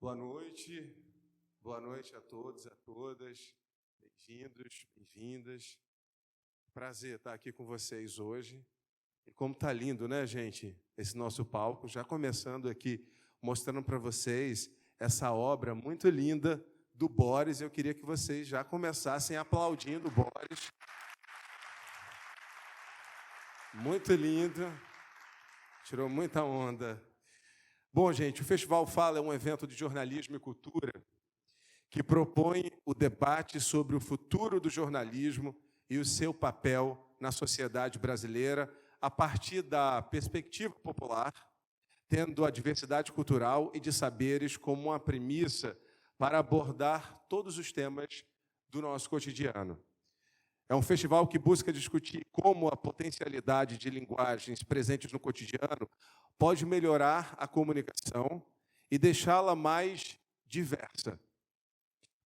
Boa noite a todos e a todas, bem-vindos, bem-vindas. Prazer estar aqui com vocês hoje. E como está lindo, né, gente, esse nosso palco, já começando aqui, mostrando para vocês essa obra muito linda do Boris. Eu queria que vocês já começassem aplaudindo o Boris. Muito lindo, tirou muita onda. Bom, gente, o Festival Fala é um evento de jornalismo e cultura que propõe o debate sobre o futuro do jornalismo e o seu papel na sociedade brasileira a partir da perspectiva popular, tendo a diversidade cultural e de saberes como uma premissa para abordar todos os temas do nosso cotidiano. É um festival que busca discutir como a potencialidade de linguagens presentes no cotidiano pode melhorar a comunicação e deixá-la mais diversa.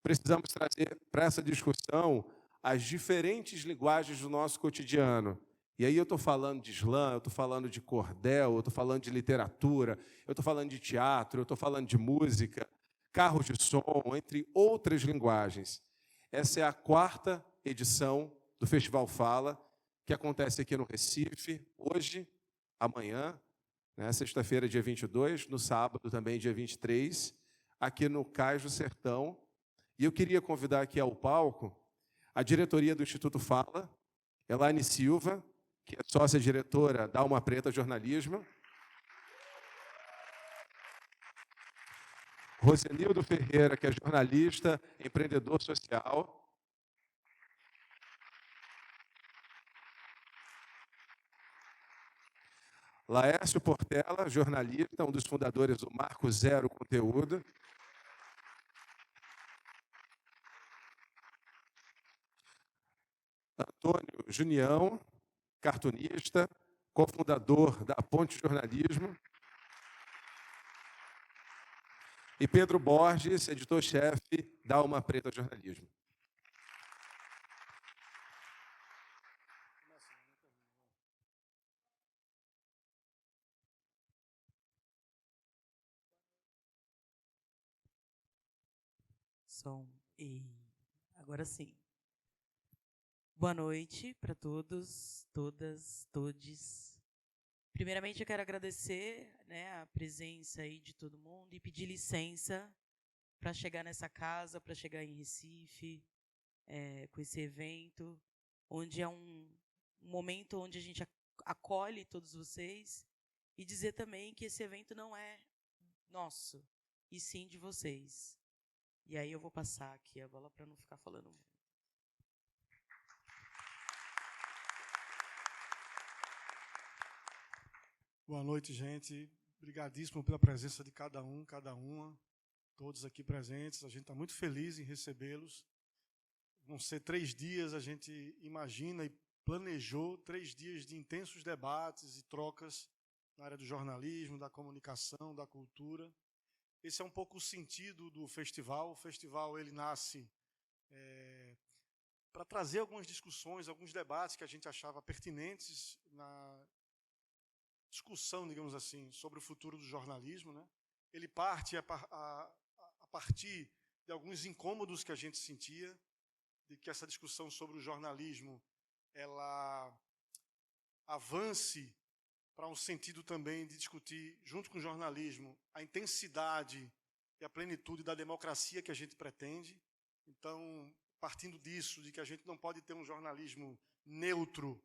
Precisamos trazer para essa discussão as diferentes linguagens do nosso cotidiano. E aí eu estou falando de slam, eu estou falando de cordel, eu estou falando de literatura, eu estou falando de teatro, eu estou falando de música, carros de som, entre outras linguagens. Essa é a 4ª edição do Festival Fala, que acontece aqui no Recife, hoje, amanhã, né, sexta-feira, dia 22, no sábado também, dia 23, aqui no Cais do Sertão. E eu queria convidar aqui ao palco a diretoria do Instituto Fala, Elaine Silva, que é sócia-diretora da Alma Preta Jornalismo, Rosenildo Ferreira, que é jornalista, empreendedor social, Laércio Portela, jornalista, um dos fundadores do Marco Zero Conteúdo, Antônio Junião, cartunista, cofundador da Ponte Jornalismo, e Pedro Borges, editor-chefe da Alma Preta Jornalismo. Som. E agora sim. Boa noite para todos, todas, todes. Primeiramente, eu quero agradecer, né, a presença aí de todo mundo e pedir licença para chegar nessa casa, para chegar em Recife, com esse evento, onde é um momento onde a gente acolhe todos vocês, e dizer também que esse evento não é nosso, e sim de vocês. E aí eu vou passar aqui a bola para não ficar falando muito. Boa noite, gente. Obrigadíssimo pela presença de cada um, cada uma, todos aqui presentes. A gente está muito feliz em recebê-los. Vão ser 3 dias, a gente imagina e planejou 3 dias de intensos debates e trocas na área do jornalismo, da comunicação, da cultura. Esse é um pouco o sentido do festival. O festival ele nasce para trazer algumas discussões, alguns debates que a gente achava pertinentes na discussão, digamos assim, sobre o futuro do jornalismo, né? Ele parte a partir de alguns incômodos que a gente sentia, de que essa discussão sobre o jornalismo ela avance para um sentido também de discutir, junto com o jornalismo, a intensidade e a plenitude da democracia que a gente pretende. Então, partindo disso, de que a gente não pode ter um jornalismo neutro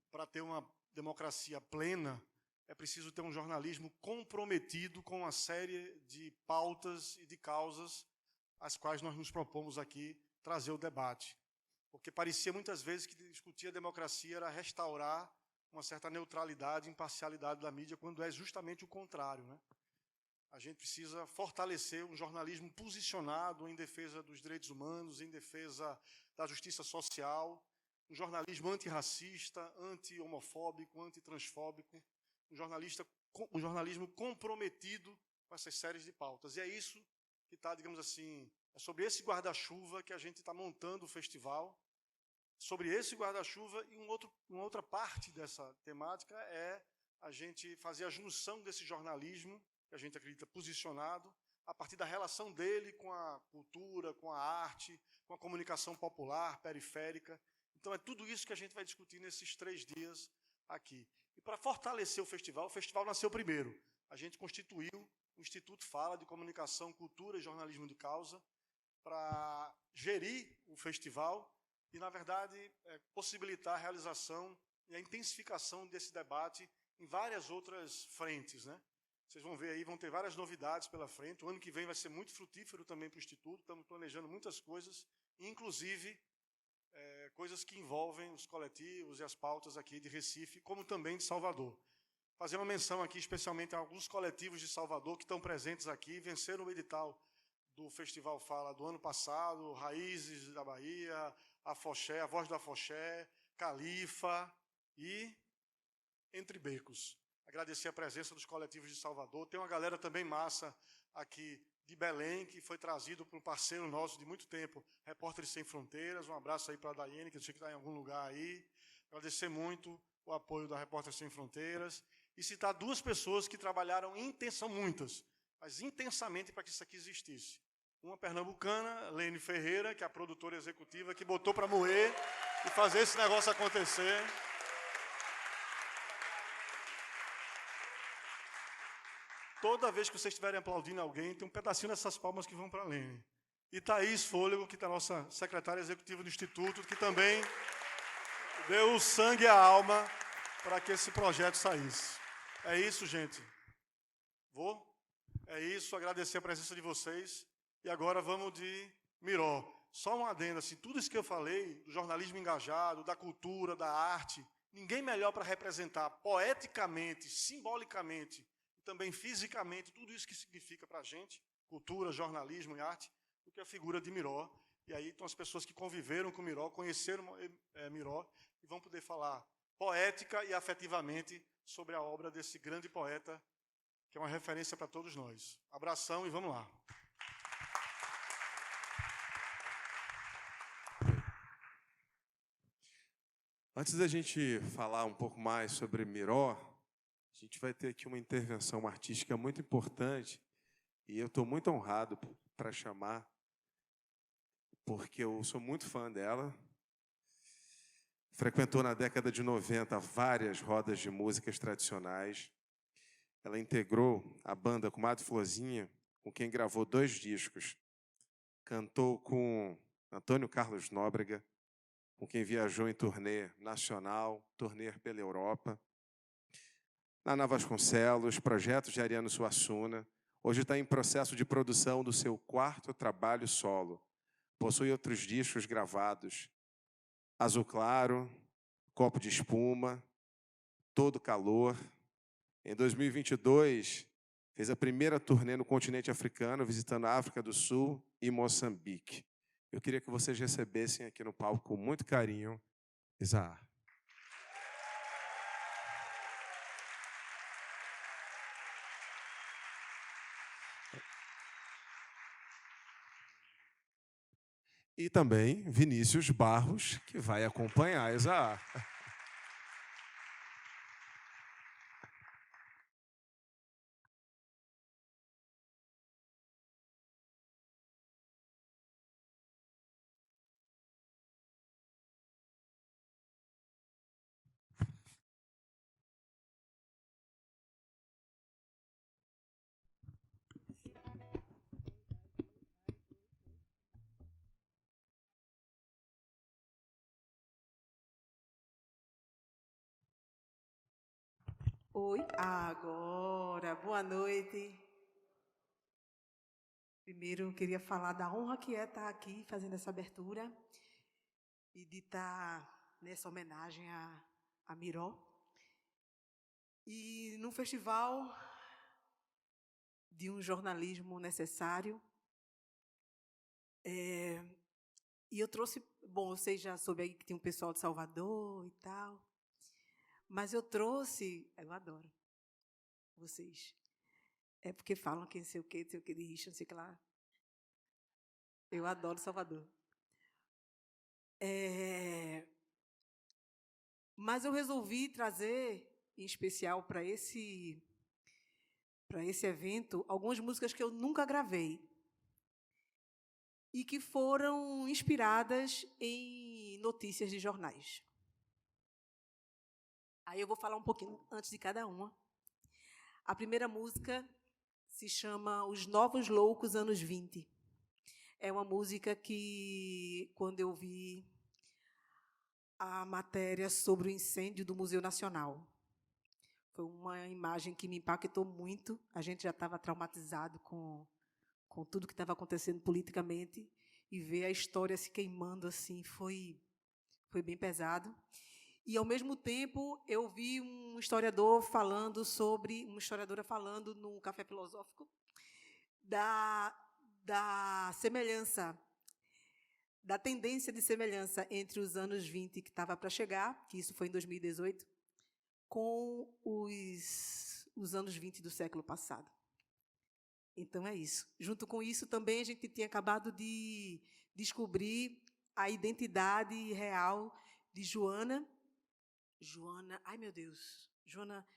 para ter uma democracia plena, é preciso ter um jornalismo comprometido com uma série de pautas e de causas às quais nós nos propomos aqui trazer o debate. Porque parecia muitas vezes que discutir a democracia era restaurar uma certa neutralidade e imparcialidade da mídia, quando é justamente o contrário, né? A gente precisa fortalecer um jornalismo posicionado em defesa dos direitos humanos, em defesa da justiça social, um jornalismo antirracista, anti-homofóbico, antitransfóbico, um jornalismo comprometido com essas séries de pautas. E é isso que está, digamos assim, é sobre esse guarda-chuva que a gente está montando o festival. Sobre esse guarda-chuva, e uma outra parte dessa temática é a gente fazer a junção desse jornalismo, que a gente acredita posicionado, a partir da relação dele com a cultura, com a arte, com a comunicação popular, periférica. Então, é tudo isso que a gente vai discutir nesses 3 dias aqui. E para fortalecer o festival nasceu primeiro. A gente constituiu o Instituto Fala de Comunicação, Cultura e Jornalismo de Causa para gerir o festival e, na verdade, possibilitar a realização e a intensificação desse debate em várias outras frentes, né? Vocês vão ver aí, vão ter várias novidades pela frente. O ano que vem vai ser muito frutífero também para o Instituto. Estamos planejando muitas coisas, inclusive coisas que envolvem os coletivos e as pautas aqui de Recife, como também de Salvador. Fazer uma menção aqui especialmente a alguns coletivos de Salvador que estão presentes aqui, venceram o edital do Festival Fala do ano passado, Raízes da Bahia, Afoxé, A Voz do Afoxé, Califa e Entre Becos. Agradecer a presença dos coletivos de Salvador. Tem uma galera também massa aqui de Belém, que foi trazido por um parceiro nosso de muito tempo, Repórteres Sem Fronteiras. Um abraço aí para a Daiane, que eu sei que está em algum lugar aí. Agradecer muito o apoio da Repórteres Sem Fronteiras. E citar 2 pessoas que trabalharam são muitas, mas intensamente para que isso aqui existisse. Uma pernambucana, Lene Ferreira, que é a produtora executiva, que botou para moer e fazer esse negócio acontecer. Toda vez que vocês estiverem aplaudindo alguém, tem um pedacinho dessas palmas que vão para a Lene. E Thaís Fôlego, que é a nossa secretária executiva do Instituto, que também deu o sangue e a alma para que esse projeto saísse. É isso, gente. Vou? É isso, agradecer a presença de vocês. E agora vamos de Miró. Só um adendo, assim, tudo isso que eu falei, do jornalismo engajado, da cultura, da arte, ninguém melhor para representar poeticamente, simbolicamente, e também fisicamente, tudo isso que significa para a gente, cultura, jornalismo e arte, do que a figura de Miró. E aí estão as pessoas que conviveram com Miró, conheceram Miró, e vão poder falar poética e afetivamente sobre a obra desse grande poeta, que é uma referência para todos nós. Abração e vamos lá. Antes da gente falar um pouco mais sobre Miró, a gente vai ter aqui uma intervenção artística muito importante e eu estou muito honrado para chamar, porque eu sou muito fã dela. Frequentou na década de 90 várias rodas de músicas tradicionais. Ela integrou a banda Comadre Florzinha, com quem gravou 2 discos. Cantou com Antônio Carlos Nóbrega, com quem viajou em turnê nacional, turnê pela Europa. Nana Vasconcelos, projetos de Ariano Suassuna. Hoje está em processo de produção do seu 4º trabalho solo. Possui outros discos gravados. Azul Claro, Copo de Espuma, Todo Calor. Em 2022, fez a primeira turnê no continente africano, visitando a África do Sul e Moçambique. Eu queria que vocês recebessem aqui no palco com muito carinho Isaar. E também Vinícius Barros, que vai acompanhar Isaar. Oi, agora, boa noite. Primeiro, eu queria falar da honra que é estar aqui fazendo essa abertura e de estar nessa homenagem a Miró. E num festival de um jornalismo necessário. E eu trouxe, bom, vocês já soube aí que tem um pessoal de Salvador e tal, mas eu trouxe, eu adoro vocês. É porque falam que não sei o que de Richard, não sei o que lá. Eu adoro Salvador. Mas eu resolvi trazer, em especial para para esse evento algumas músicas que eu nunca gravei e que foram inspiradas em notícias de jornais. Aí eu vou falar um pouquinho antes de cada uma. A primeira música se chama Os Novos Loucos Anos 20. É uma música que, quando eu vi a matéria sobre o incêndio do Museu Nacional, foi uma imagem que me impactou muito. A gente já estava traumatizado com tudo que estava acontecendo politicamente, e ver a história se queimando assim foi bem pesado. E, ao mesmo tempo, eu vi uma historiadora falando no Café Filosófico da semelhança, da tendência de semelhança entre os anos 20 que estava para chegar, que isso foi em 2018, com os anos 20 do século passado. Então, é isso. Junto com isso, também a gente tinha acabado de descobrir a identidade real de Joana, ai, meu Deus, Joana,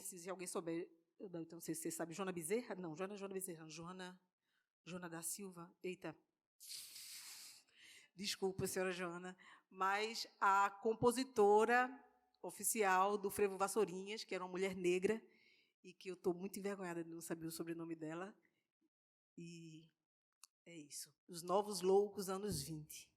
se alguém souber, então, não sei se você sabe, Joana Bezerra? Não, Joana Bezerra, não, Joana da Silva, eita, desculpa, senhora Joana, mas a compositora oficial do Frevo Vassourinhas, que era uma mulher negra, e que eu estou muito envergonhada de não saber o sobrenome dela. E é isso. Os Novos Loucos, anos 20.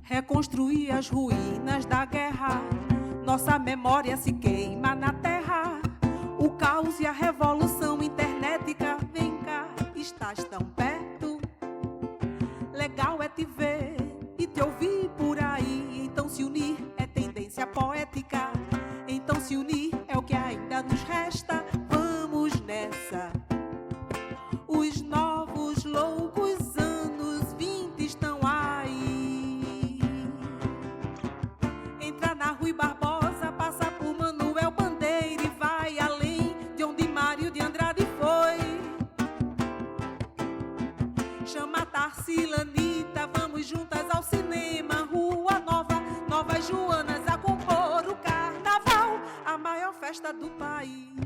Reconstruir as ruínas da guerra, nossa memória se queima na terra. O caos e a revolução internetica, vem cá, estás tão perto. Legal é te ver e te ouvir por aí. Então se unir é tendência poética. Então se unir é o que ainda nos resta. Vamos nessa. Os novos loucos anos 20 estão aí. Entra na Rui Barbosa, passa por Manuel Bandeira e vai além de onde Mário de Andrade foi. Chama Tarsila, Anitta, vamos juntas ao cinema. Rua Nova, novas Joanas a compor o carnaval, a maior festa do país.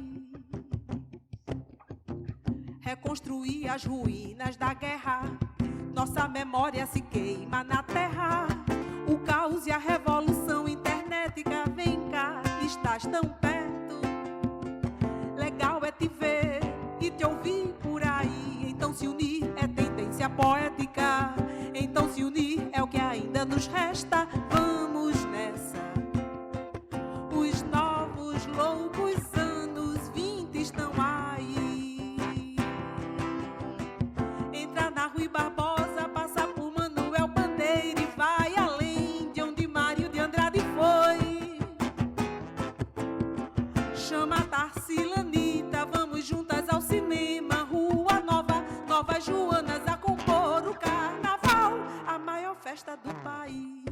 Reconstruir as ruínas da guerra, nossa memória se queima na terra. O caos e a revolução internetica, vem cá, estás tão perto. Legal é te ver e te ouvir por aí. Então se unir é tendência poética. Então se unir é o que ainda nos resta. Vamos nessa. Os novos loucos anos 20 estão aí. Entra na Rui Barbosa, passa por Manuel Bandeira e vai além de onde Mário de Andrade foi. Chama Tarsila, Anitta, vamos juntas ao cinema. Rua Nova, novas Joanas a compor o carnaval, a maior festa do país.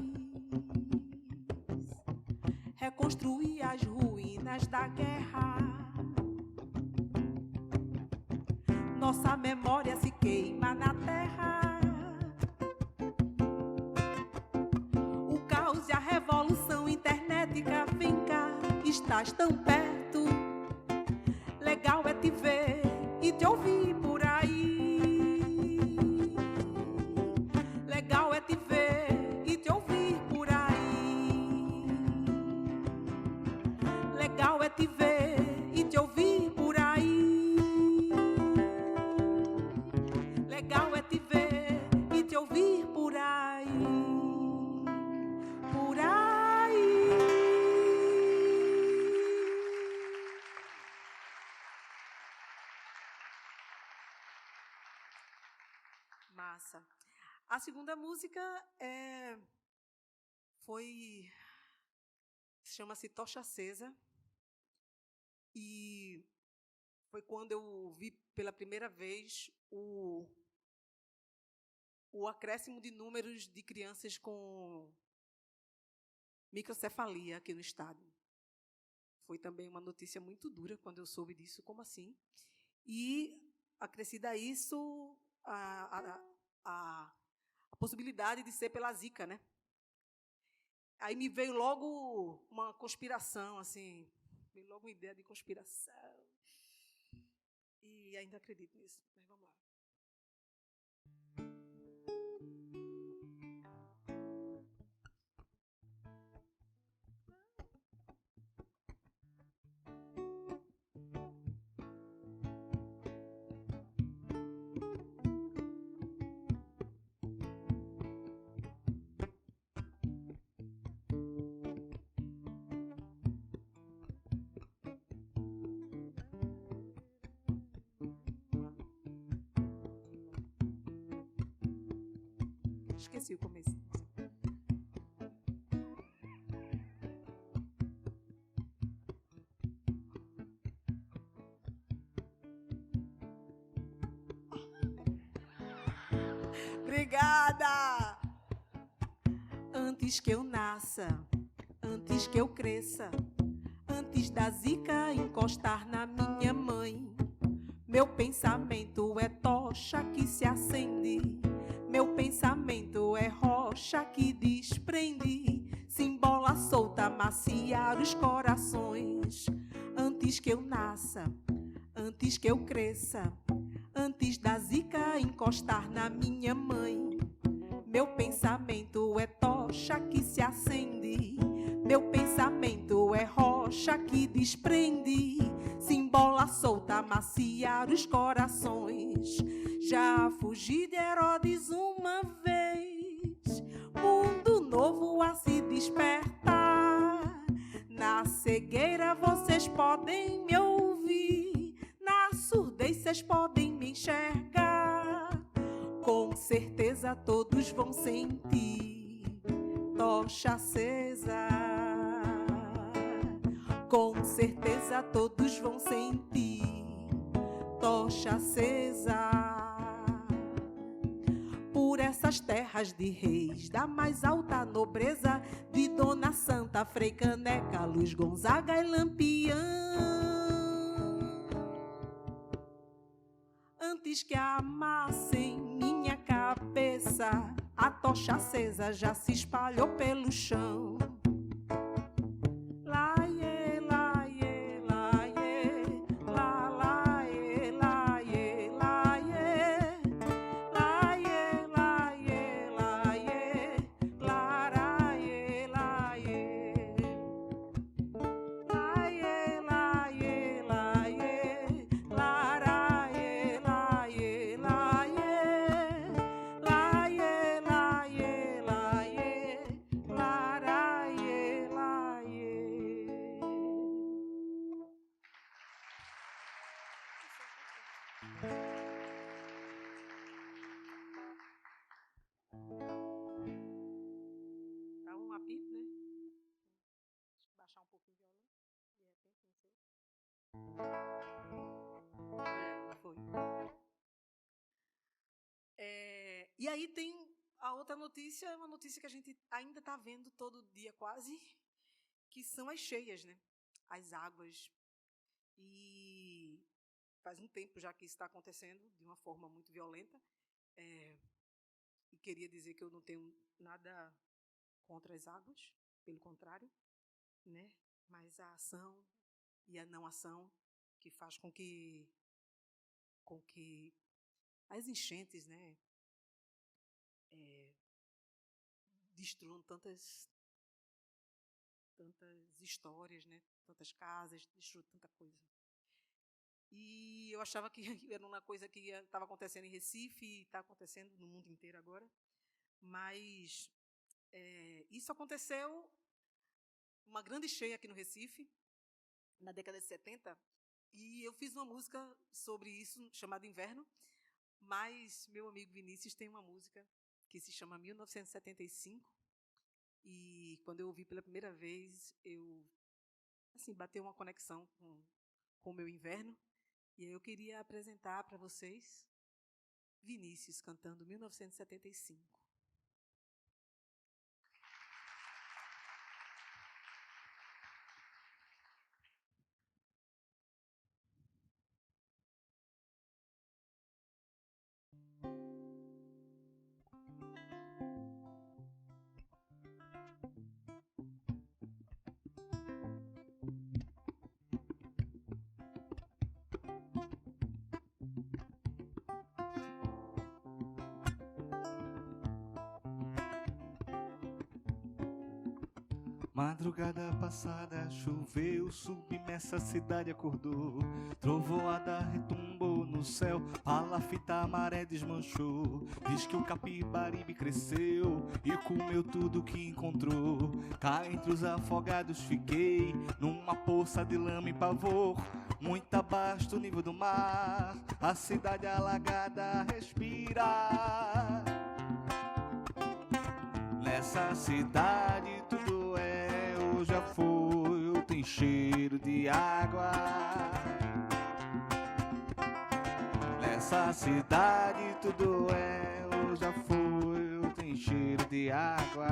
Reconstruir as ruínas da guerra, nossa memória se queima na terra. O caos e a revolução internetica, vem cá, estás tão perto. Legal é te ver e te ouvir por aí. Legal é te ver e te ouvir por aí. Legal é te ver e te ouvir por aí. Legal é te ver e te ouvir por aí. Por aí. Massa. A segunda música chama-se Tocha Acesa, e foi quando eu vi pela primeira vez o acréscimo de números de crianças com microcefalia aqui no estado. Foi também uma notícia muito dura quando eu soube disso, como assim? E, acrescido a isso, a possibilidade de ser pela Zika, né? Aí me veio logo uma conspiração, assim, veio logo uma ideia de conspiração. E ainda acredito nisso, mas vamos lá. Esqueci o começo. Obrigada! Antes que eu nasça, antes que eu cresça, antes da Zika encostar na minha mãe, meu pensamento é tocha que se acende, meu pensamento é rocha que desprende, simbola solta maciar os corações. Antes que eu nasça, antes que eu cresça, antes da Zika encostar na minha mãe, meu pensamento é tocha que se acende, meu pensamento é rocha que desprende, simbola solta maciar os corações. Já fugi de Herodes uma vez, mundo novo a se despertar. Na cegueira vocês podem me ouvir, na surdez vocês podem me enxergar. Com certeza todos vão sentir tocha acesa. Com certeza todos vão sentir tocha acesa. Por essas terras de reis, da mais alta nobreza, de Dona Santa, Frei Caneca, Luiz Gonzaga e Lampião. Antes que amassem minha cabeça, a tocha acesa já se espalhou pelo chão. Tá um apito, né? Baixar um pouquinho o violão. De repente, não sei. Foi. E aí tem a outra notícia, uma notícia que a gente ainda está vendo todo dia quase, que são as cheias, né? As águas. E faz um tempo já que isso está acontecendo de uma forma muito violenta. E queria dizer que eu não tenho nada contra as águas, pelo contrário, né? Mas a ação e a não ação que faz com que as enchentes, né, destruam tantas histórias, né, tantas casas, destruam tanta coisa. E eu achava que era uma coisa que estava acontecendo em Recife e está acontecendo no mundo inteiro agora, mas isso aconteceu, uma grande cheia aqui no Recife, na década de 70, e eu fiz uma música sobre isso, chamada Inverno, mas meu amigo Vinícius tem uma música que se chama 1975, e quando eu ouvi pela primeira vez, eu assim, bateu uma conexão com o meu inverno, e aí eu queria apresentar para vocês Vinícius cantando 1975. Madrugada passada choveu, submersa a cidade acordou. Trovoada retumbou no céu, palafita a maré desmanchou. Diz que o Capibaribe cresceu e comeu tudo que encontrou. Cá entre os afogados fiquei, numa poça de lama e pavor. Muito abaixo do nível do mar, a cidade alagada respira. Nessa cidade tudo é ou já foi, ou tem cheiro de água. Nessa cidade tudo é ou já foi, ou tem cheiro de água.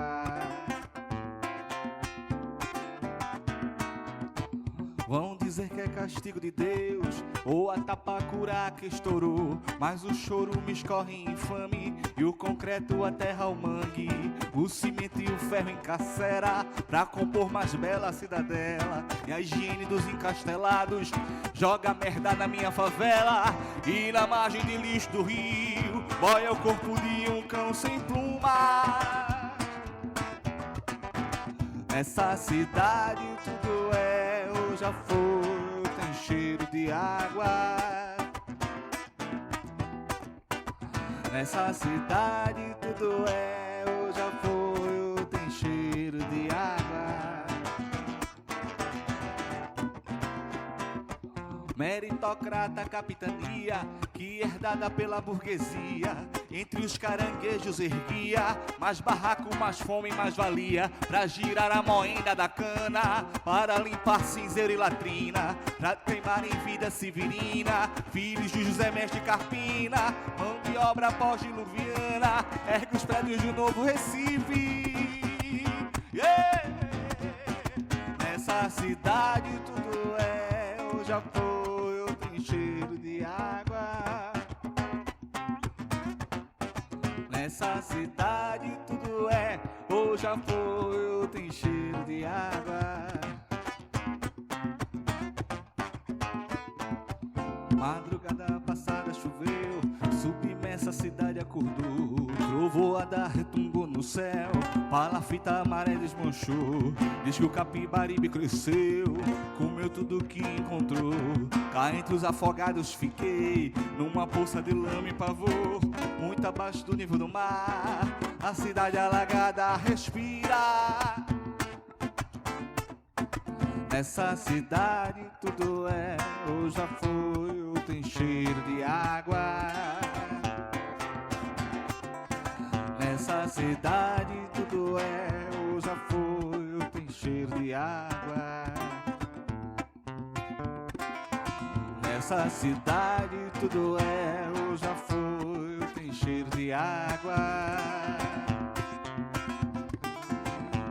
Vão dizer que é castigo de Deus, ou a tapacura que estourou. Mas o choro me escorre infame, e o concreto aterra o mangue. O cimento e o ferro encarcera, pra compor mais bela cidadela. E a higiene dos encastelados joga merda na minha favela. E na margem de lixo do rio, boia o corpo de um cão sem pluma. Nessa cidade tudo é ou já foi, tem cheiro de água. Nessa cidade tudo é ou já foi, ou tem cheiro de água. Meritocrata capitania, que herdada pela burguesia, entre os caranguejos erguia, mais barraco, mais fome, mais valia, pra girar a moenda da cana, para limpar cinzeiro e latrina, pra queimar em vida severina, filhos de José Mestre Carpina, mão de obra pós-diluviana, ergue os prédios do Novo Recife. Yeah! Nessa cidade tudo é ou já foi, ou tem cheiro de água. Nessa cidade tudo é ou já foi, ou tem cheiro de água. Madrugada passada choveu, submersa a cidade acordou. Trovoada retumbou no céu, palafita a maré desmanchou. Diz que o Capibaribe cresceu, comeu tudo que encontrou. Cá entre os afogados fiquei, numa poça de lama e pavor. Muito abaixo do nível do mar, a cidade alagada respira. Nessa cidade tudo é ou já foi, ou tem cheiro de água. Nessa cidade tudo é ou já foi, ou tem cheiro de água. Nessa cidade tudo é ou já foi, ou tem cheiro de água.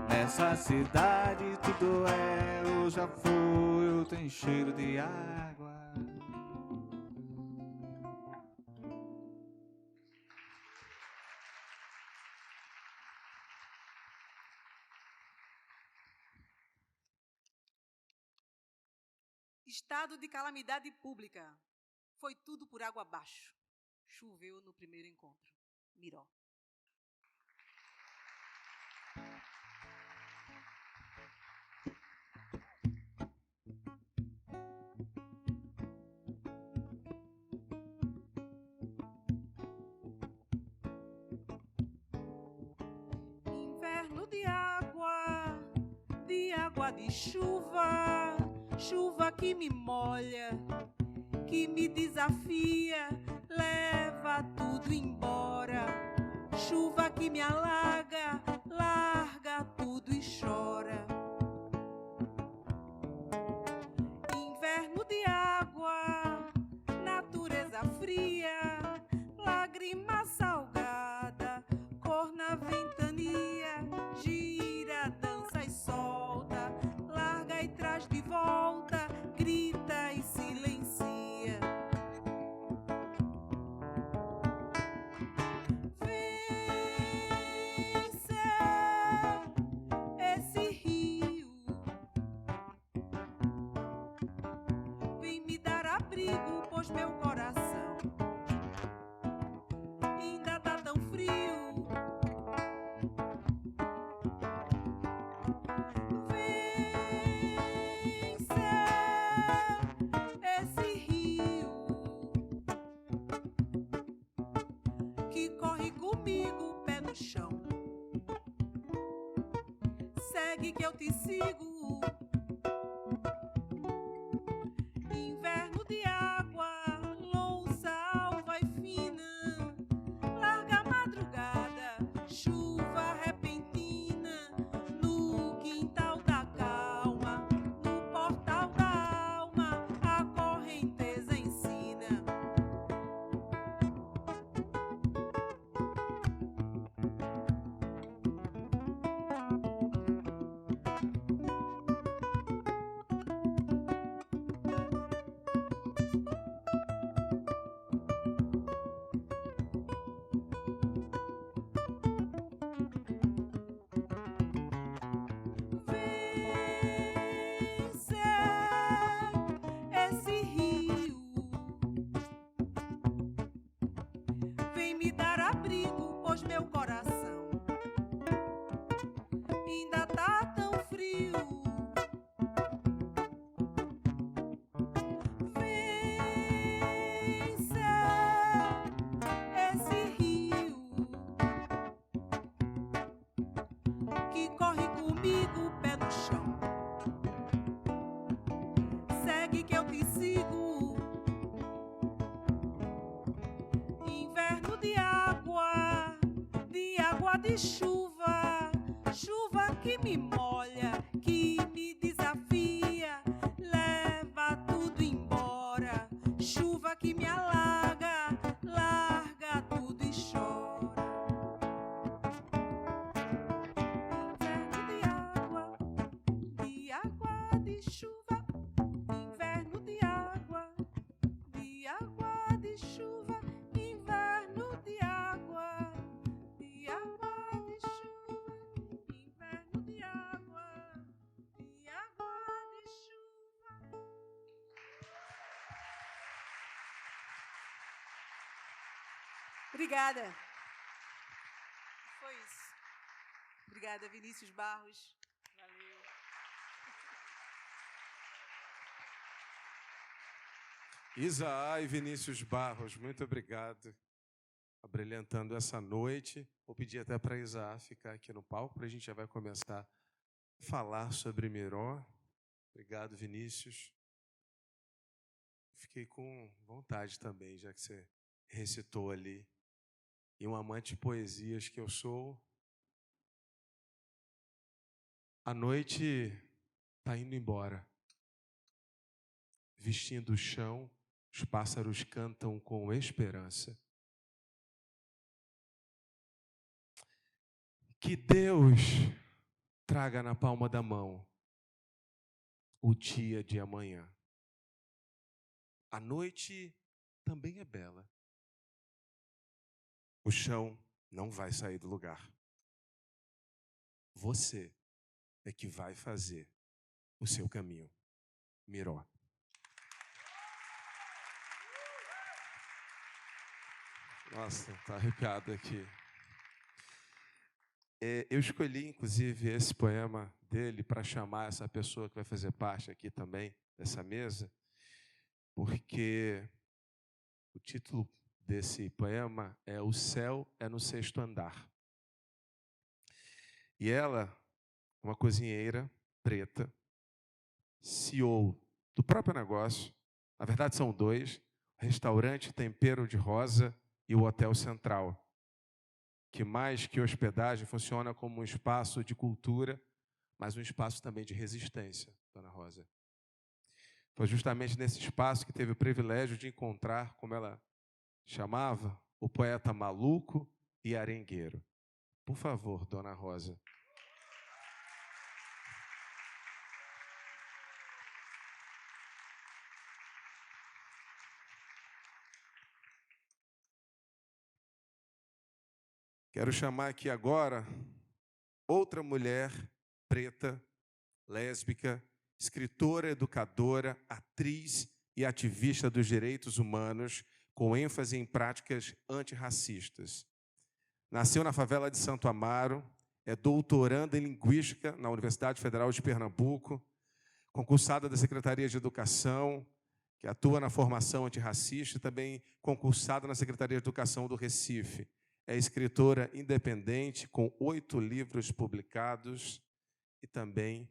Nessa cidade tudo é ou já foi, ou tem cheiro de água. Estado de calamidade pública. Foi tudo por água abaixo. Choveu no primeiro encontro. Miró. Inverno de água de chuva, chuva que me molha, que me desafia, leva tudo embora. Chuva que me alaga, larga tudo e chora. Inverno de água, natureza fria, lágrima salgada, cor na ventania, gira, dança e solta, larga e traz de volta, grita e silencia. Pois meu coração ainda tá tão frio. Segue que eu te sigo. Inverno de água, louça alva e fina, larga madrugada, chuva repentina, no quintal da calma, no portal da alma, a correnteza ensina. Esse rio vem me dar abrigo, pois meu coração ainda tá tão frio. Vem ser esse rio que corre comigo, pé no chão. Segue que eu te sigo. Inverno de água de chuva, chuva que me molha, que me desafia, leva tudo embora. Chuva que me alaga, larga tudo e chora. Inverno de chuva, inverno de água de chuva, inverno de água de chuva, inverno de água de chuva. Obrigada. Foi isso. Obrigada, Vinícius Barros. Valeu. Isa e Vinícius Barros, muito obrigado. Abrilhantando essa noite. Vou pedir até para a Isa ficar aqui no palco, para a gente já vai começar a falar sobre Miró. Obrigado, Vinícius. Fiquei com vontade também, já que você recitou ali. E um amante de poesias que eu sou. A noite está indo embora. Vestindo o chão, os pássaros cantam com esperança. Que Deus traga na palma da mão o dia de amanhã. A noite também é bela. O chão não vai sair do lugar. Você é que vai fazer o seu caminho. Miró. Nossa, tá arrepiado aqui. Eu escolhi, inclusive, esse poema dele para chamar essa pessoa que vai fazer parte aqui também dessa mesa, porque o título desse poema é O Céu é no Sexto Andar. E ela, uma cozinheira preta, CEO do próprio negócio, na verdade são dois, o restaurante Tempero de Rosa e o Hotel Central, que mais que hospedagem funciona como um espaço de cultura, mas um espaço também de resistência, Dona Rosa. Foi justamente nesse espaço que teve o privilégio de encontrar, como ela chamava, o poeta maluco e arengueiro. Por favor, Dona Rosa. Quero chamar aqui agora outra mulher preta, lésbica, escritora, educadora, atriz e ativista dos direitos humanos, com ênfase em práticas antirracistas. Nasceu na favela de Santo Amaro, é doutoranda em Linguística na Universidade Federal de Pernambuco, concursada da Secretaria de Educação, que atua na formação antirracista, e também concursada na Secretaria de Educação do Recife. É escritora independente, com 8 livros publicados, e também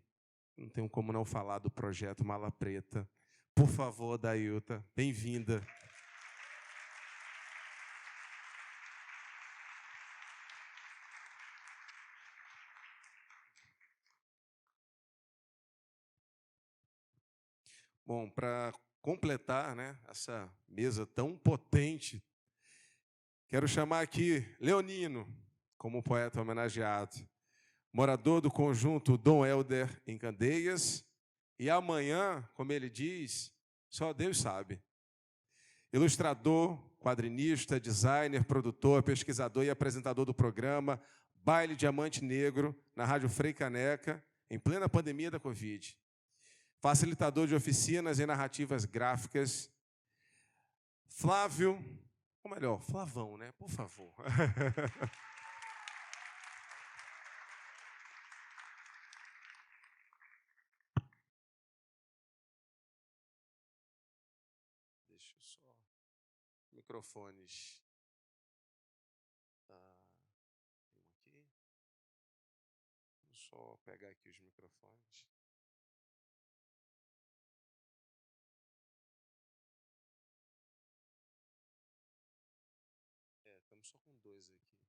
não tenho como não falar do projeto Mala Preta. Por favor, Dailta, bem-vinda. Bom, para completar, né, essa mesa tão potente, quero chamar aqui Leonino, como poeta homenageado, morador do conjunto Dom Helder em Candeias, e amanhã, como ele diz, só Deus sabe. Ilustrador, quadrinista, designer, produtor, pesquisador e apresentador do programa Baile Diamante Negro, na Rádio Frei Caneca, em plena pandemia da Covid. Facilitador de oficinas e narrativas gráficas. Flávio, ou melhor, Flavão, né? Por favor. Deixa eu só... Microfones. Tem um aqui. Vou só pegar aqui os microfones. Estamos só com 2 aqui.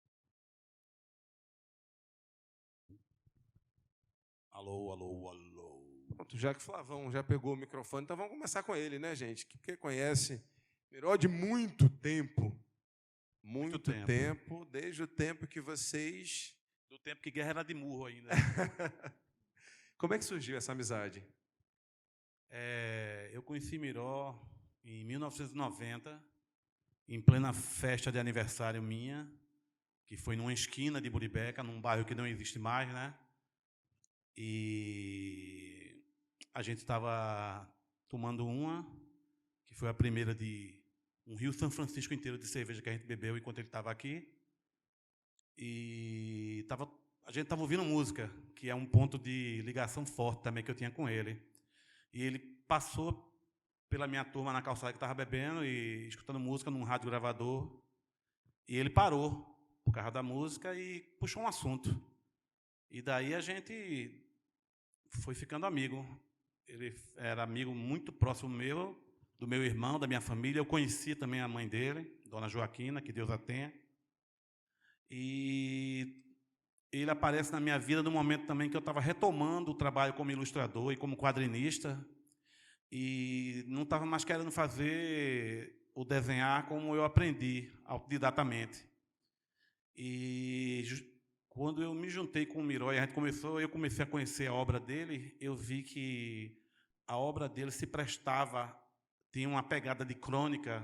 Alô, alô, alô. Pronto, já que o Flavão já pegou o microfone, então vamos começar com ele, né, gente? Porque conhece Miró de muito tempo. Muito tempo, desde o tempo que vocês... Do tempo que guerra era de murro ainda. Como é que surgiu essa amizade? Eu conheci Miró em 1990, em plena festa de aniversário minha, que foi numa esquina de Buribeca, num bairro que não existe mais, né? E a gente estava tomando uma, que foi a primeira de um Rio São Francisco inteiro de cerveja que a gente bebeu enquanto ele estava aqui. E a gente estava ouvindo música, que é um ponto de ligação forte também que eu tinha com ele. E ele passou pela minha turma na calçada que estava bebendo e escutando música num rádio gravador. E ele parou por causa da música e puxou um assunto. E daí a gente foi ficando amigo. Ele era amigo muito próximo meu, do meu irmão, da minha família. Eu conheci também a mãe dele, Dona Joaquina, que Deus a tenha. E ele aparece na minha vida no momento também que eu estava retomando o trabalho como ilustrador e como quadrinista, e não estava mais querendo fazer o desenhar como eu aprendi, autodidatamente. E quando eu me juntei com o Miró e eu comecei a conhecer a obra dele, eu vi que a obra dele se prestava, tinha uma pegada de crônica,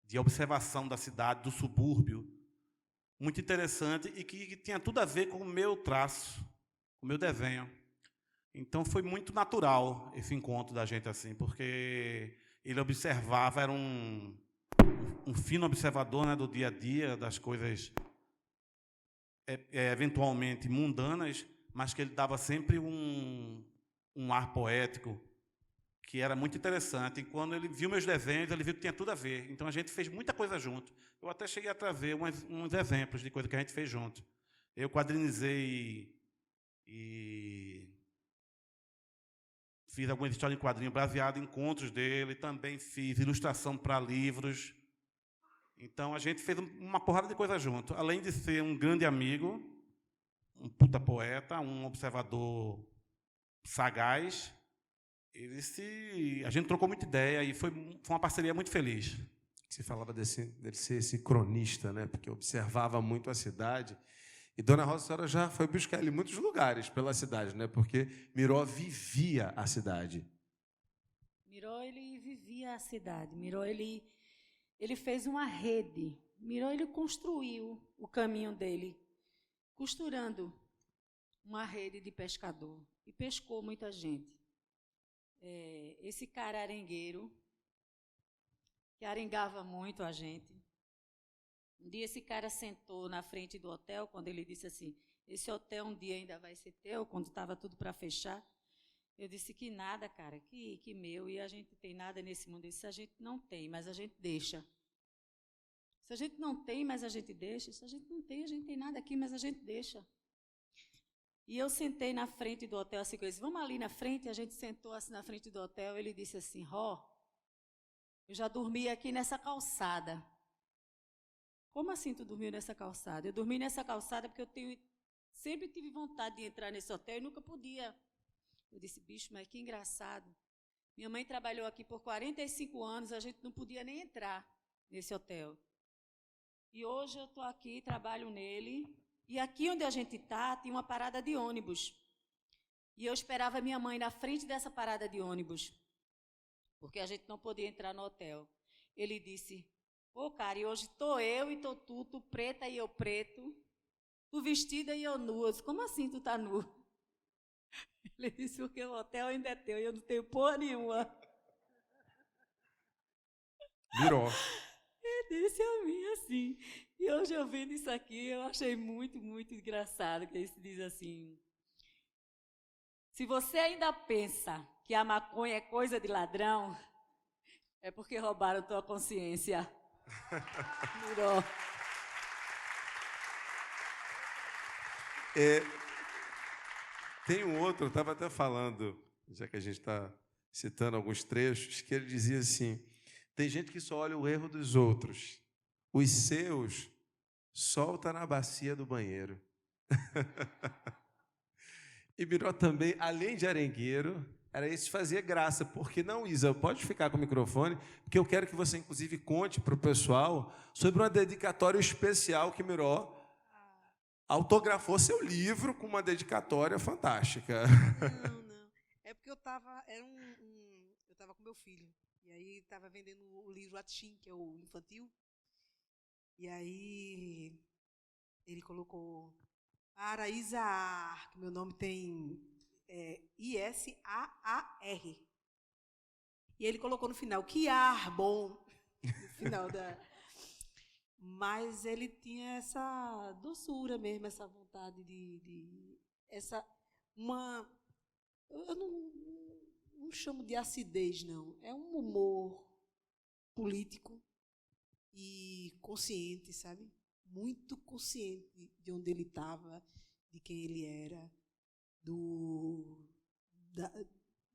de observação da cidade, do subúrbio, muito interessante e que tinha tudo a ver com o meu traço, com o meu desenho. Então, foi muito natural esse encontro da gente, assim, porque ele observava, era um fino observador, né, do dia a dia, das coisas eventualmente mundanas, mas que ele dava sempre um ar poético, que era muito interessante. E quando ele viu meus desenhos, ele viu que tinha tudo a ver. Então, a gente fez muita coisa junto. Eu até cheguei a trazer uns exemplos de coisa que a gente fez junto. Eu quadrinizei e fiz algumas histórias em quadrinho baseado em contos dele, também fiz ilustração para livros. Então, a gente fez uma porrada de coisa junto. Além de ser um grande amigo, um puta poeta, um observador sagaz, a gente trocou muita ideia e foi uma parceria muito feliz. Você falava dele ser esse cronista, né? Porque observava muito a cidade. E Dona Rosa, a senhora já foi buscar ele em muitos lugares pela cidade, né? Porque Miró vivia a cidade. Miró, ele vivia a cidade. Miró, ele fez uma rede. Miró, ele construiu o caminho dele, costurando uma rede de pescador. E pescou muita gente. Esse cara arengueiro, que arengava muito a gente. Um dia esse cara sentou na frente do hotel, quando ele disse assim, esse hotel um dia ainda vai ser teu, quando estava tudo para fechar. Eu disse que nada, cara, que meu, e a gente tem nada nesse mundo. Eu disse, a gente não tem, mas a gente deixa. Se a gente não tem, mas a gente deixa. Se a gente não tem, a gente tem nada aqui, mas a gente deixa. E eu sentei na frente do hotel, assim, com eles, vamos ali na frente, a gente sentou assim na frente do hotel, ele disse assim, eu já dormi aqui nessa calçada. Como assim tu dormiu nessa calçada? Eu dormi nessa calçada porque sempre tive vontade de entrar nesse hotel e nunca podia. Eu disse, bicho, mas que engraçado. Minha mãe trabalhou aqui por 45 anos, a gente não podia nem entrar nesse hotel. E hoje eu estou aqui, trabalho nele, e aqui onde a gente está, tem uma parada de ônibus. E eu esperava minha mãe na frente dessa parada de ônibus, porque a gente não podia entrar no hotel. Ele disse, cara, e hoje estou eu e estou tu preta e eu preto, tu vestida e eu nua. Eu disse, como assim tu está nua? Ele disse, porque o hotel ainda é teu e eu não tenho porra nenhuma. Virou. Ele disse a mim assim. E hoje eu vendo isso aqui, eu achei muito, muito engraçado, que ele diz assim, se você ainda pensa que a maconha é coisa de ladrão, é porque roubaram tua consciência. Virou. Tem um outro, eu estava até falando, já que a gente está citando alguns trechos, que ele dizia assim, tem gente que só olha o erro dos outros, os seus solta na bacia do banheiro. E Miró também, além de arengueiro, era isso que fazia graça, porque não, Isa, pode ficar com o microfone, porque eu quero que você, inclusive, conte para o pessoal sobre uma dedicatória especial que Miró autografou seu livro com uma dedicatória fantástica. Não. É porque eu estava com meu filho. E aí estava vendendo o livro Atim, que é o infantil. E aí ele colocou para Isaar, que meu nome tem I-S-A-A-R. E ele colocou no final, que ar bom, no final da... Mas ele tinha essa doçura mesmo, essa vontade eu não chamo de acidez, não. É um humor político e consciente, sabe? Muito consciente de onde ele estava, de quem ele era,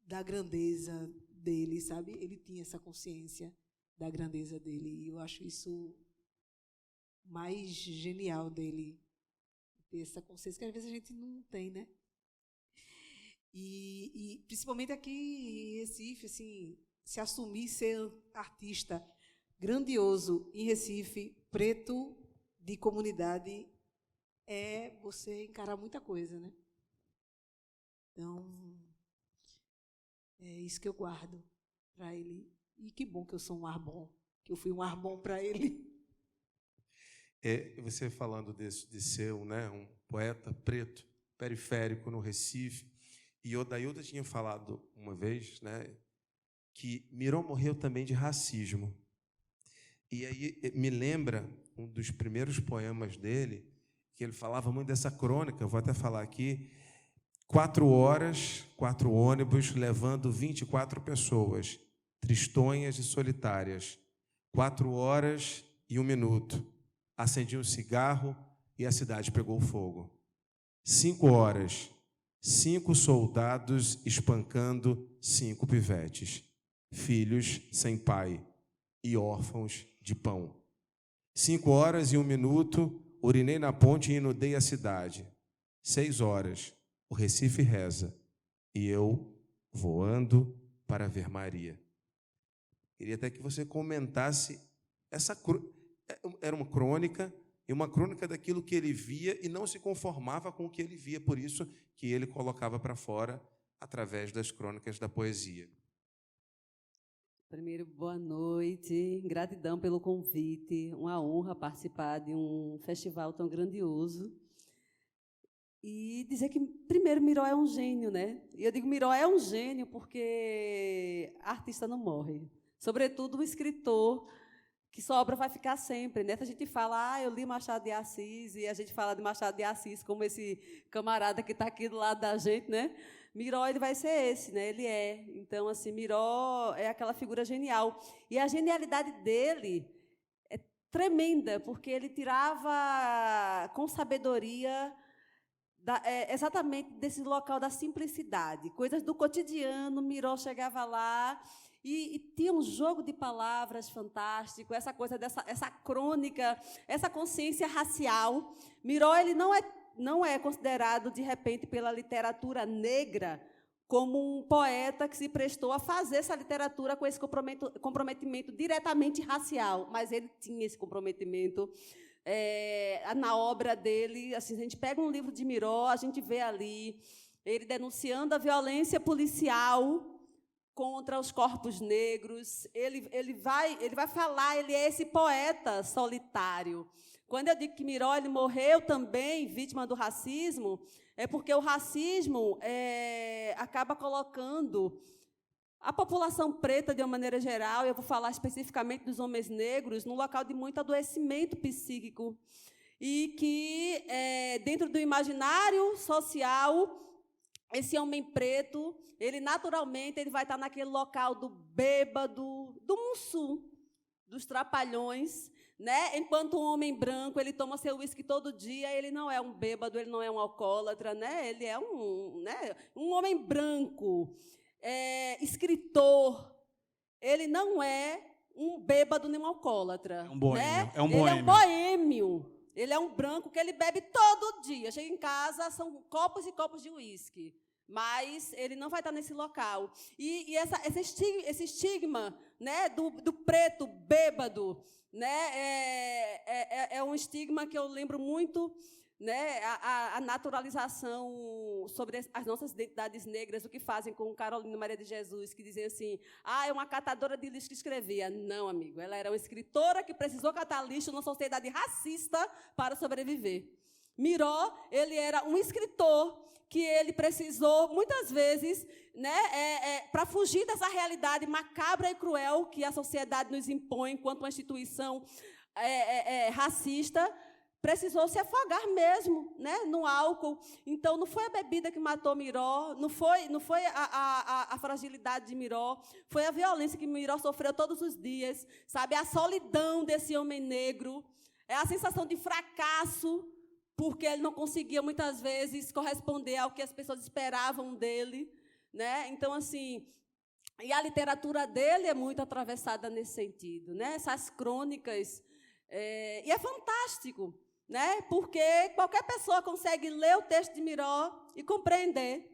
da grandeza dele, sabe? Ele tinha essa consciência da grandeza dele. E eu acho isso mais genial dele, ter essa consciência, que às vezes a gente não tem, né? E principalmente aqui em Recife, assim, se assumir ser artista grandioso em Recife, preto, de comunidade, é você encarar muita coisa, né? Então, é isso que eu guardo para ele. E que bom que eu sou um ar bom, que eu fui um ar bom para ele. Você falando de ser um poeta preto, periférico no Recife, e Odailda tinha falado uma vez, né, que Miró morreu também de racismo. E aí me lembra um dos primeiros poemas dele, que ele falava muito dessa crônica, eu vou até falar aqui, 4 horas, 4 ônibus levando 24 pessoas, tristonhas e solitárias. 4 horas e 1 minuto. Acendi um cigarro e a cidade pegou fogo. 5 horas, 5 soldados espancando 5 pivetes, filhos sem pai e órfãos de pão. 5 horas e 1 minuto, urinei na ponte e inundei a cidade. 6 horas, o Recife reza, e eu voando para ver Maria. Queria até que você comentasse era uma crônica, e uma crônica daquilo que ele via e não se conformava com o que ele via, por isso que ele colocava para fora através das crônicas da poesia. Primeiro, boa noite, gratidão pelo convite, uma honra participar de um festival tão grandioso. E dizer que, primeiro, Miró é um gênio, né? E eu digo Miró é um gênio porque artista não morre. Sobretudo um escritor, que sua obra vai ficar sempre, né? A gente fala, eu li Machado de Assis, e a gente fala de Machado de Assis como esse camarada que está aqui do lado da gente, né? Miró, ele vai ser esse, né? Ele é. Então, assim, Miró é aquela figura genial. E a genialidade dele é tremenda, porque ele tirava com sabedoria exatamente desse local da simplicidade, coisas do cotidiano. Miró chegava lá e tinha um jogo de palavras fantástico, essa coisa essa crônica, essa consciência racial. Miró ele não é considerado, de repente, pela literatura negra, como um poeta que se prestou a fazer essa literatura com esse comprometimento diretamente racial, mas ele tinha esse comprometimento. Na obra dele, assim, a gente pega um livro de Miró, a gente vê ali ele denunciando a violência policial contra os corpos negros. Ele vai falar, ele é esse poeta solitário. Quando eu digo que Miró ele morreu também vítima do racismo, é porque o racismo acaba colocando a população preta, de uma maneira geral, eu vou falar especificamente dos homens negros, num local de muito adoecimento psíquico. E que, dentro do imaginário social, esse homem preto, ele naturalmente ele vai estar naquele local do bêbado, do mussum, dos trapalhões, né? Enquanto um homem branco, ele toma seu uísque todo dia, ele não é um bêbado, ele não é um alcoólatra, né? Ele é um homem branco, escritor. Ele não é um bêbado nem um alcoólatra. É um boêmio. Né? É um ele boêmio. é um boêmio. Ele é um branco que ele bebe todo dia. Chega em casa, são copos e copos de uísque. Mas ele não vai estar nesse local. E esse estigma, né, do preto bêbado, né, é um estigma que eu lembro muito, né, a naturalização sobre as nossas identidades negras, o que fazem com Carolina Maria de Jesus, que dizem assim, é uma catadora de lixo que escrevia. Não, amigo, ela era uma escritora que precisou catar lixo numa sociedade racista para sobreviver. Miró, ele era um escritor que ele precisou, muitas vezes, né, para fugir dessa realidade macabra e cruel que a sociedade nos impõe enquanto uma instituição racista, precisou se afogar mesmo, né, no álcool. Então, não foi a bebida que matou Miró, não foi a fragilidade de Miró, foi a violência que Miró sofreu todos os dias, sabe? A solidão desse homem negro, a sensação de fracasso, porque ele não conseguia, muitas vezes, corresponder ao que as pessoas esperavam dele, né? Então, assim, e a literatura dele é muito atravessada nesse sentido, né? Essas crônicas, e é fantástico, né? Porque qualquer pessoa consegue ler o texto de Miró e compreender.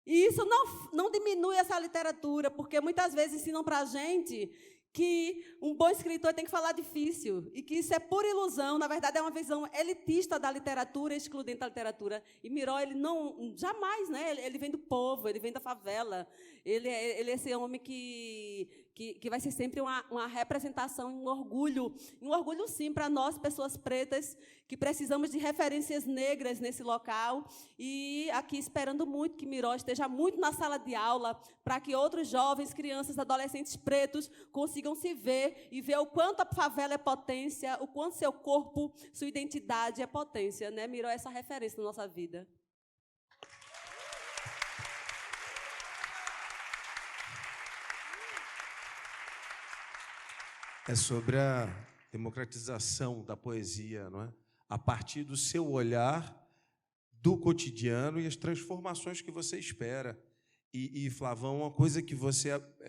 E isso não diminui essa literatura, porque muitas vezes ensinam para a gente que um bom escritor tem que falar difícil, e que isso é pura ilusão, na verdade é uma visão elitista da literatura, excludente da literatura. E Miró, ele não, jamais, né? Ele vem do povo, ele vem da favela, ele é esse homem que vai ser sempre uma representação, um orgulho sim, para nós, pessoas pretas, que precisamos de referências negras nesse local, e aqui esperando muito que Miró esteja muito na sala de aula, para que outros jovens, crianças, adolescentes pretos consigam se ver e ver o quanto a favela é potência, o quanto seu corpo, sua identidade é potência, né? Miró é essa referência na nossa vida. É sobre a democratização da poesia, não é? A partir do seu olhar do cotidiano e as transformações que você espera. E Flavão, uma coisa que você,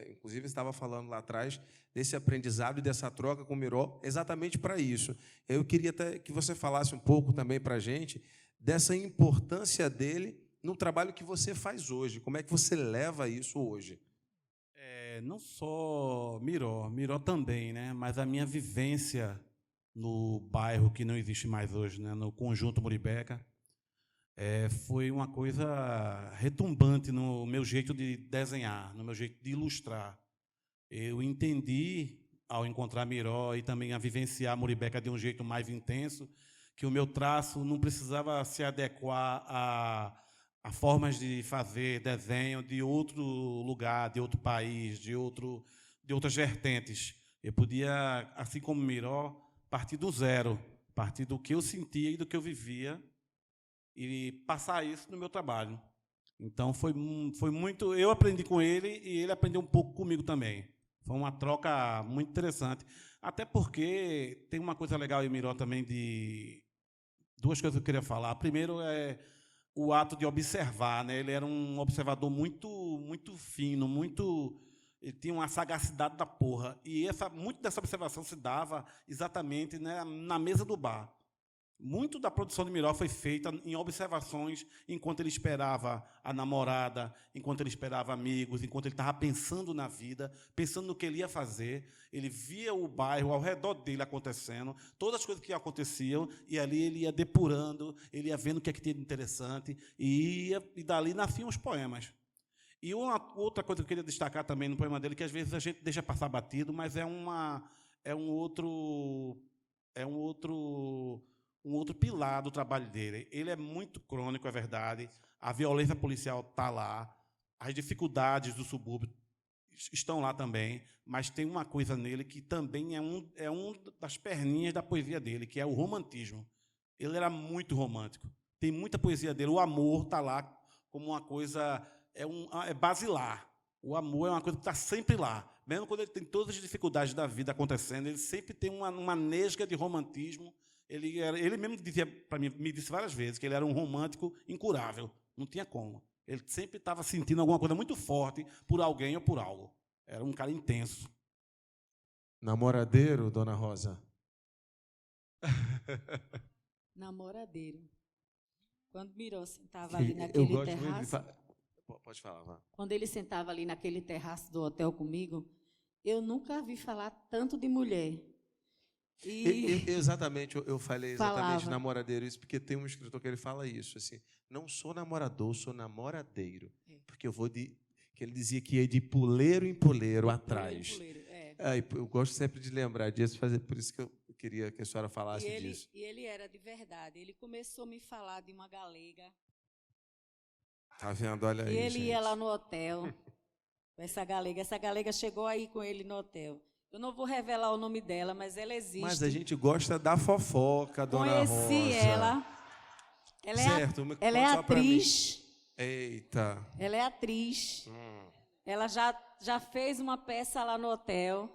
inclusive, estava falando lá atrás, desse aprendizado e dessa troca com o Miró, exatamente para isso. Eu queria até que você falasse um pouco também para a gente dessa importância dele no trabalho que você faz hoje. Como é que você leva isso hoje? Não só Miró também, né? Mas a minha vivência no bairro que não existe mais hoje, né? No Conjunto Muribeca, foi uma coisa retumbante no meu jeito de desenhar, no meu jeito de ilustrar. Eu entendi, ao encontrar Miró e também a vivenciar Muribeca de um jeito mais intenso, que o meu traço não precisava se adequar a formas de fazer desenho de outro lugar, de outro país, de outras vertentes. Eu podia, assim como Miró, partir do zero, partir do que eu sentia e do que eu vivia e passar isso no meu trabalho. Então, foi muito... Eu aprendi com ele e ele aprendeu um pouco comigo também. Foi uma troca muito interessante. Até porque tem uma coisa legal em Miró também de... Duas coisas que eu queria falar. Primeiro o ato de observar, né? Ele era um observador muito fino, ele tinha uma sagacidade da porra. E muito dessa observação se dava exatamente, né, na mesa do bar. Muito da produção de Miró foi feita em observações enquanto ele esperava a namorada, enquanto ele esperava amigos, enquanto ele estava pensando na vida, pensando no que ele ia fazer. Ele via o bairro ao redor dele acontecendo, todas as coisas que aconteciam, e ali ele ia depurando, ele ia vendo o que é que tinha de interessante, e dali nasciam os poemas. E outra coisa que eu queria destacar também no poema dele, que às vezes a gente deixa passar batido, mas é um outro pilar do trabalho dele. Ele é muito crônico, é verdade. A violência policial está lá, as dificuldades do subúrbio estão lá também, mas tem uma coisa nele que também é um das perninhas da poesia dele, que é o romantismo. Ele era muito romântico. Tem muita poesia dele. O amor está lá como uma coisa... É basilar. O amor é uma coisa que está sempre lá. Mesmo quando ele tem todas as dificuldades da vida acontecendo, ele sempre tem uma nesga de romantismo. Ele mesmo dizia para mim, me disse várias vezes que ele era um romântico incurável. Não tinha como. Ele sempre estava sentindo alguma coisa muito forte por alguém ou por algo. Era um cara intenso. Namoradeiro, dona Rosa? Namoradeiro. Quando Miró sentava ali naquele terraço... Pode falar, vá. Quando ele sentava ali naquele terraço do hotel comigo, eu nunca vi falar tanto de mulher. Exatamente, eu falei exatamente Falava. namoradeiro, isso porque tem um escritor que ele fala isso, assim, não sou namorador, sou namoradeiro. Porque que ele dizia que ia de puleiro em puleiro atrás. Eu gosto sempre de lembrar disso, por isso que eu queria que a senhora falasse disso. E ele era de verdade. Ele começou a me falar de uma galega. Tá vendo? Olha aí, E ele ia gente. lá no hotel, essa galega chegou aí com ele no hotel. Eu não vou revelar o nome dela, mas ela existe. Mas a gente gosta da fofoca, dona Rosa. Conheci ela. Ela é atriz. Eita. Ela é atriz. Ela já fez uma peça lá no hotel.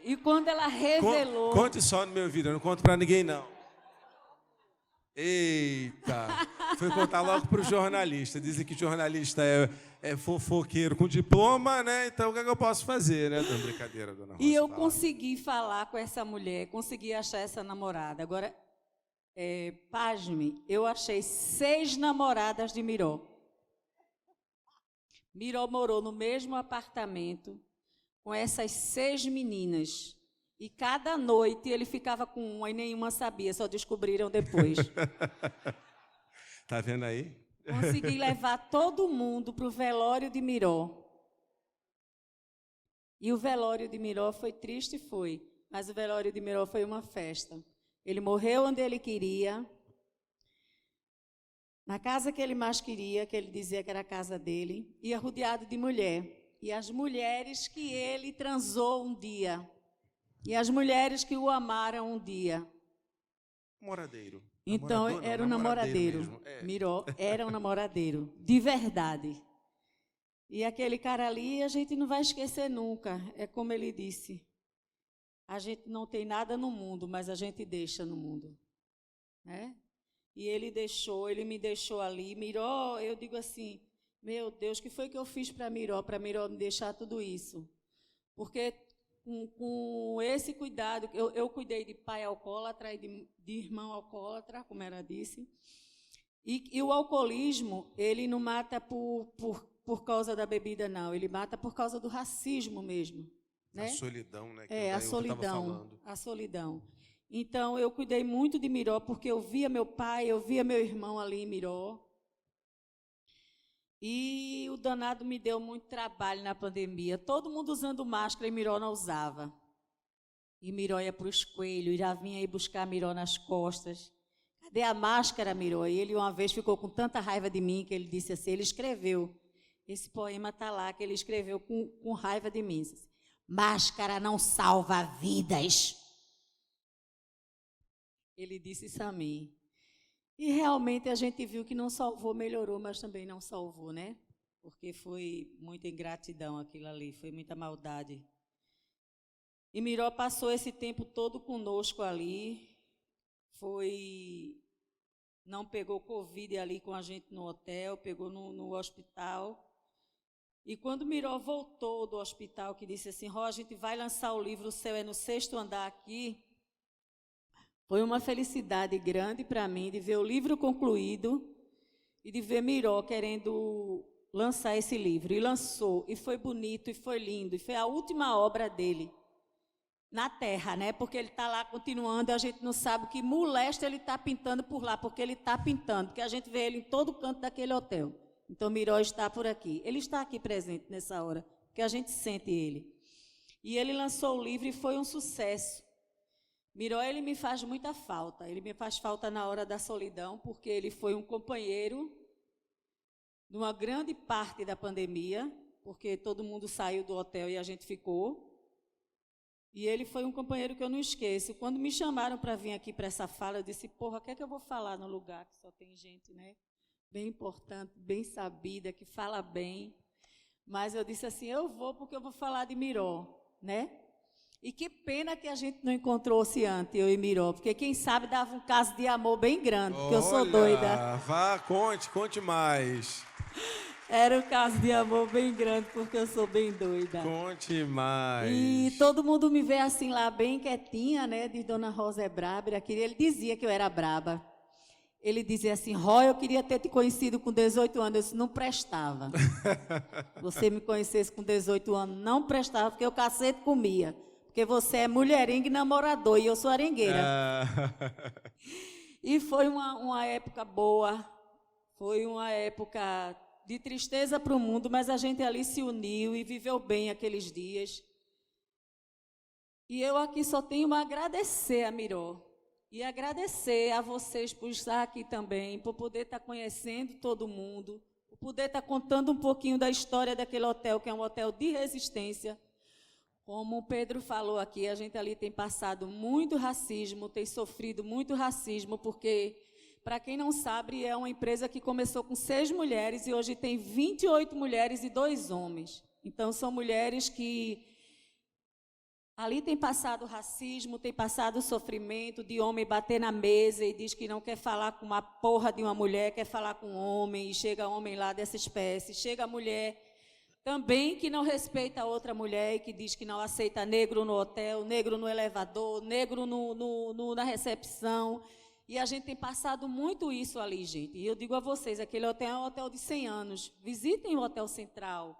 E quando ela revelou... Conte só no meu vídeo, eu não conto pra ninguém, não. Eita! Foi contar logo pro jornalista. Dizem que jornalista é fofoqueiro com diploma, né? Então, o que é que eu posso fazer, né? Não, brincadeira, dona Rosa. E eu consegui falar com essa mulher, consegui achar essa namorada. Agora, pasme, eu achei 6 namoradas de Miró. Miró morou no mesmo apartamento com essas 6 meninas. E cada noite ele ficava com uma e nenhuma sabia, só descobriram depois. Tá vendo aí? Consegui levar todo mundo para o velório de Miró. E o velório de Miró foi triste, foi. Mas o velório de Miró foi uma festa. Ele morreu onde ele queria, na casa que ele mais queria, que ele dizia que era a casa dele, e rodeado de mulher. E as mulheres que ele transou um dia. E as mulheres que o amaram um dia. Namoradeiro. Então, era um namoradeiro. Miró era um namoradeiro, de verdade. E aquele cara ali, a gente não vai esquecer nunca. É como ele disse, a gente não tem nada no mundo, mas a gente deixa no mundo. Né? E ele me deixou ali. Miró, eu digo assim, meu Deus, o que foi que eu fiz para Miró me deixar tudo isso? Porque... Com esse cuidado, eu cuidei de pai alcoólatra e de irmão alcoólatra, como ela disse. E o alcoolismo, ele não mata por causa da bebida, não. Ele mata por causa do racismo mesmo. Né? A solidão, né? A solidão. A solidão. Então, eu cuidei muito de Miró, porque eu via meu pai, eu via meu irmão ali em Miró. E o danado me deu muito trabalho na pandemia. Todo mundo usando máscara e Miró não usava. E Miró ia para os coelhos, já vinha aí buscar Miró nas costas. Cadê a máscara, Miró? E ele uma vez ficou com tanta raiva de mim que ele disse assim, ele escreveu, esse poema está lá, que ele escreveu com raiva de mim. Disse, máscara não salva vidas. Ele disse isso a mim. E realmente a gente viu que não salvou, melhorou, mas também não salvou, né? Porque foi muita ingratidão aquilo ali, foi muita maldade. E Miró passou esse tempo todo conosco ali, foi não pegou Covid ali com a gente no hotel, pegou no hospital. E quando Miró voltou do hospital, que disse assim, Ró, a gente vai lançar o livro O Céu é no 6º Andar aqui, foi uma felicidade grande para mim de ver o livro concluído e de ver Miró querendo lançar esse livro. E lançou, e foi bonito, e foi lindo, e foi a última obra dele na terra, né? Porque ele está lá continuando, a gente não sabe que molesta ele está pintando por lá, porque ele está pintando, porque a gente vê ele em todo canto daquele hotel. Então, Miró está por aqui. Ele está aqui presente nessa hora, porque a gente sente ele. E ele lançou o livro e foi um sucesso. Miró, ele me faz muita falta. Ele me faz falta na hora da solidão, porque ele foi um companheiro numa grande parte da pandemia, porque todo mundo saiu do hotel e a gente ficou. E ele foi um companheiro que eu não esqueço. Quando me chamaram para vir aqui para essa fala, eu disse, porra, o que é que eu vou falar no lugar que só tem gente, né? Bem importante, bem sabida, que fala bem. Mas eu disse assim, eu vou porque eu vou falar de Miró, né? E que pena que a gente não encontrou-se antes, eu e Miró, porque quem sabe dava um caso de amor bem grande, porque eu sou doida. Vá, conte mais. Era um caso de amor bem grande, porque eu sou bem doida. Conte mais. E todo mundo me vê assim lá, bem quietinha, né? De Dona Rosa é braba. Ele dizia que eu era braba. Ele dizia assim, Ró, eu queria ter te conhecido com 18 anos. Eu disse, não prestava. Você me conhecesse com 18 anos, não prestava, porque o cacete comia. Porque você é mulherengue e namorador, e eu sou arengueira. E foi uma época boa, foi uma época de tristeza para o mundo, mas a gente ali se uniu e viveu bem aqueles dias. E eu aqui só tenho a agradecer a Miró. E agradecer a vocês por estar aqui também, por poder estar conhecendo todo mundo, por poder estar contando um pouquinho da história daquele hotel, que é um hotel de resistência. Como o Pedro falou aqui, a gente ali tem passado muito racismo, tem sofrido muito racismo, porque, para quem não sabe, é uma empresa que começou com 6 mulheres e hoje tem 28 mulheres e 2 homens. Então, são mulheres que ali tem passado racismo, tem passado sofrimento de homem bater na mesa e diz que não quer falar com uma porra de uma mulher, quer falar com um homem, e chega homem lá dessa espécie, chega a mulher também que não respeita a outra mulher e que diz que não aceita negro no hotel, negro no elevador, negro na recepção. E a gente tem passado muito isso ali, gente. E eu digo a vocês, aquele hotel é um hotel de 100 anos. Visitem o Hotel Central.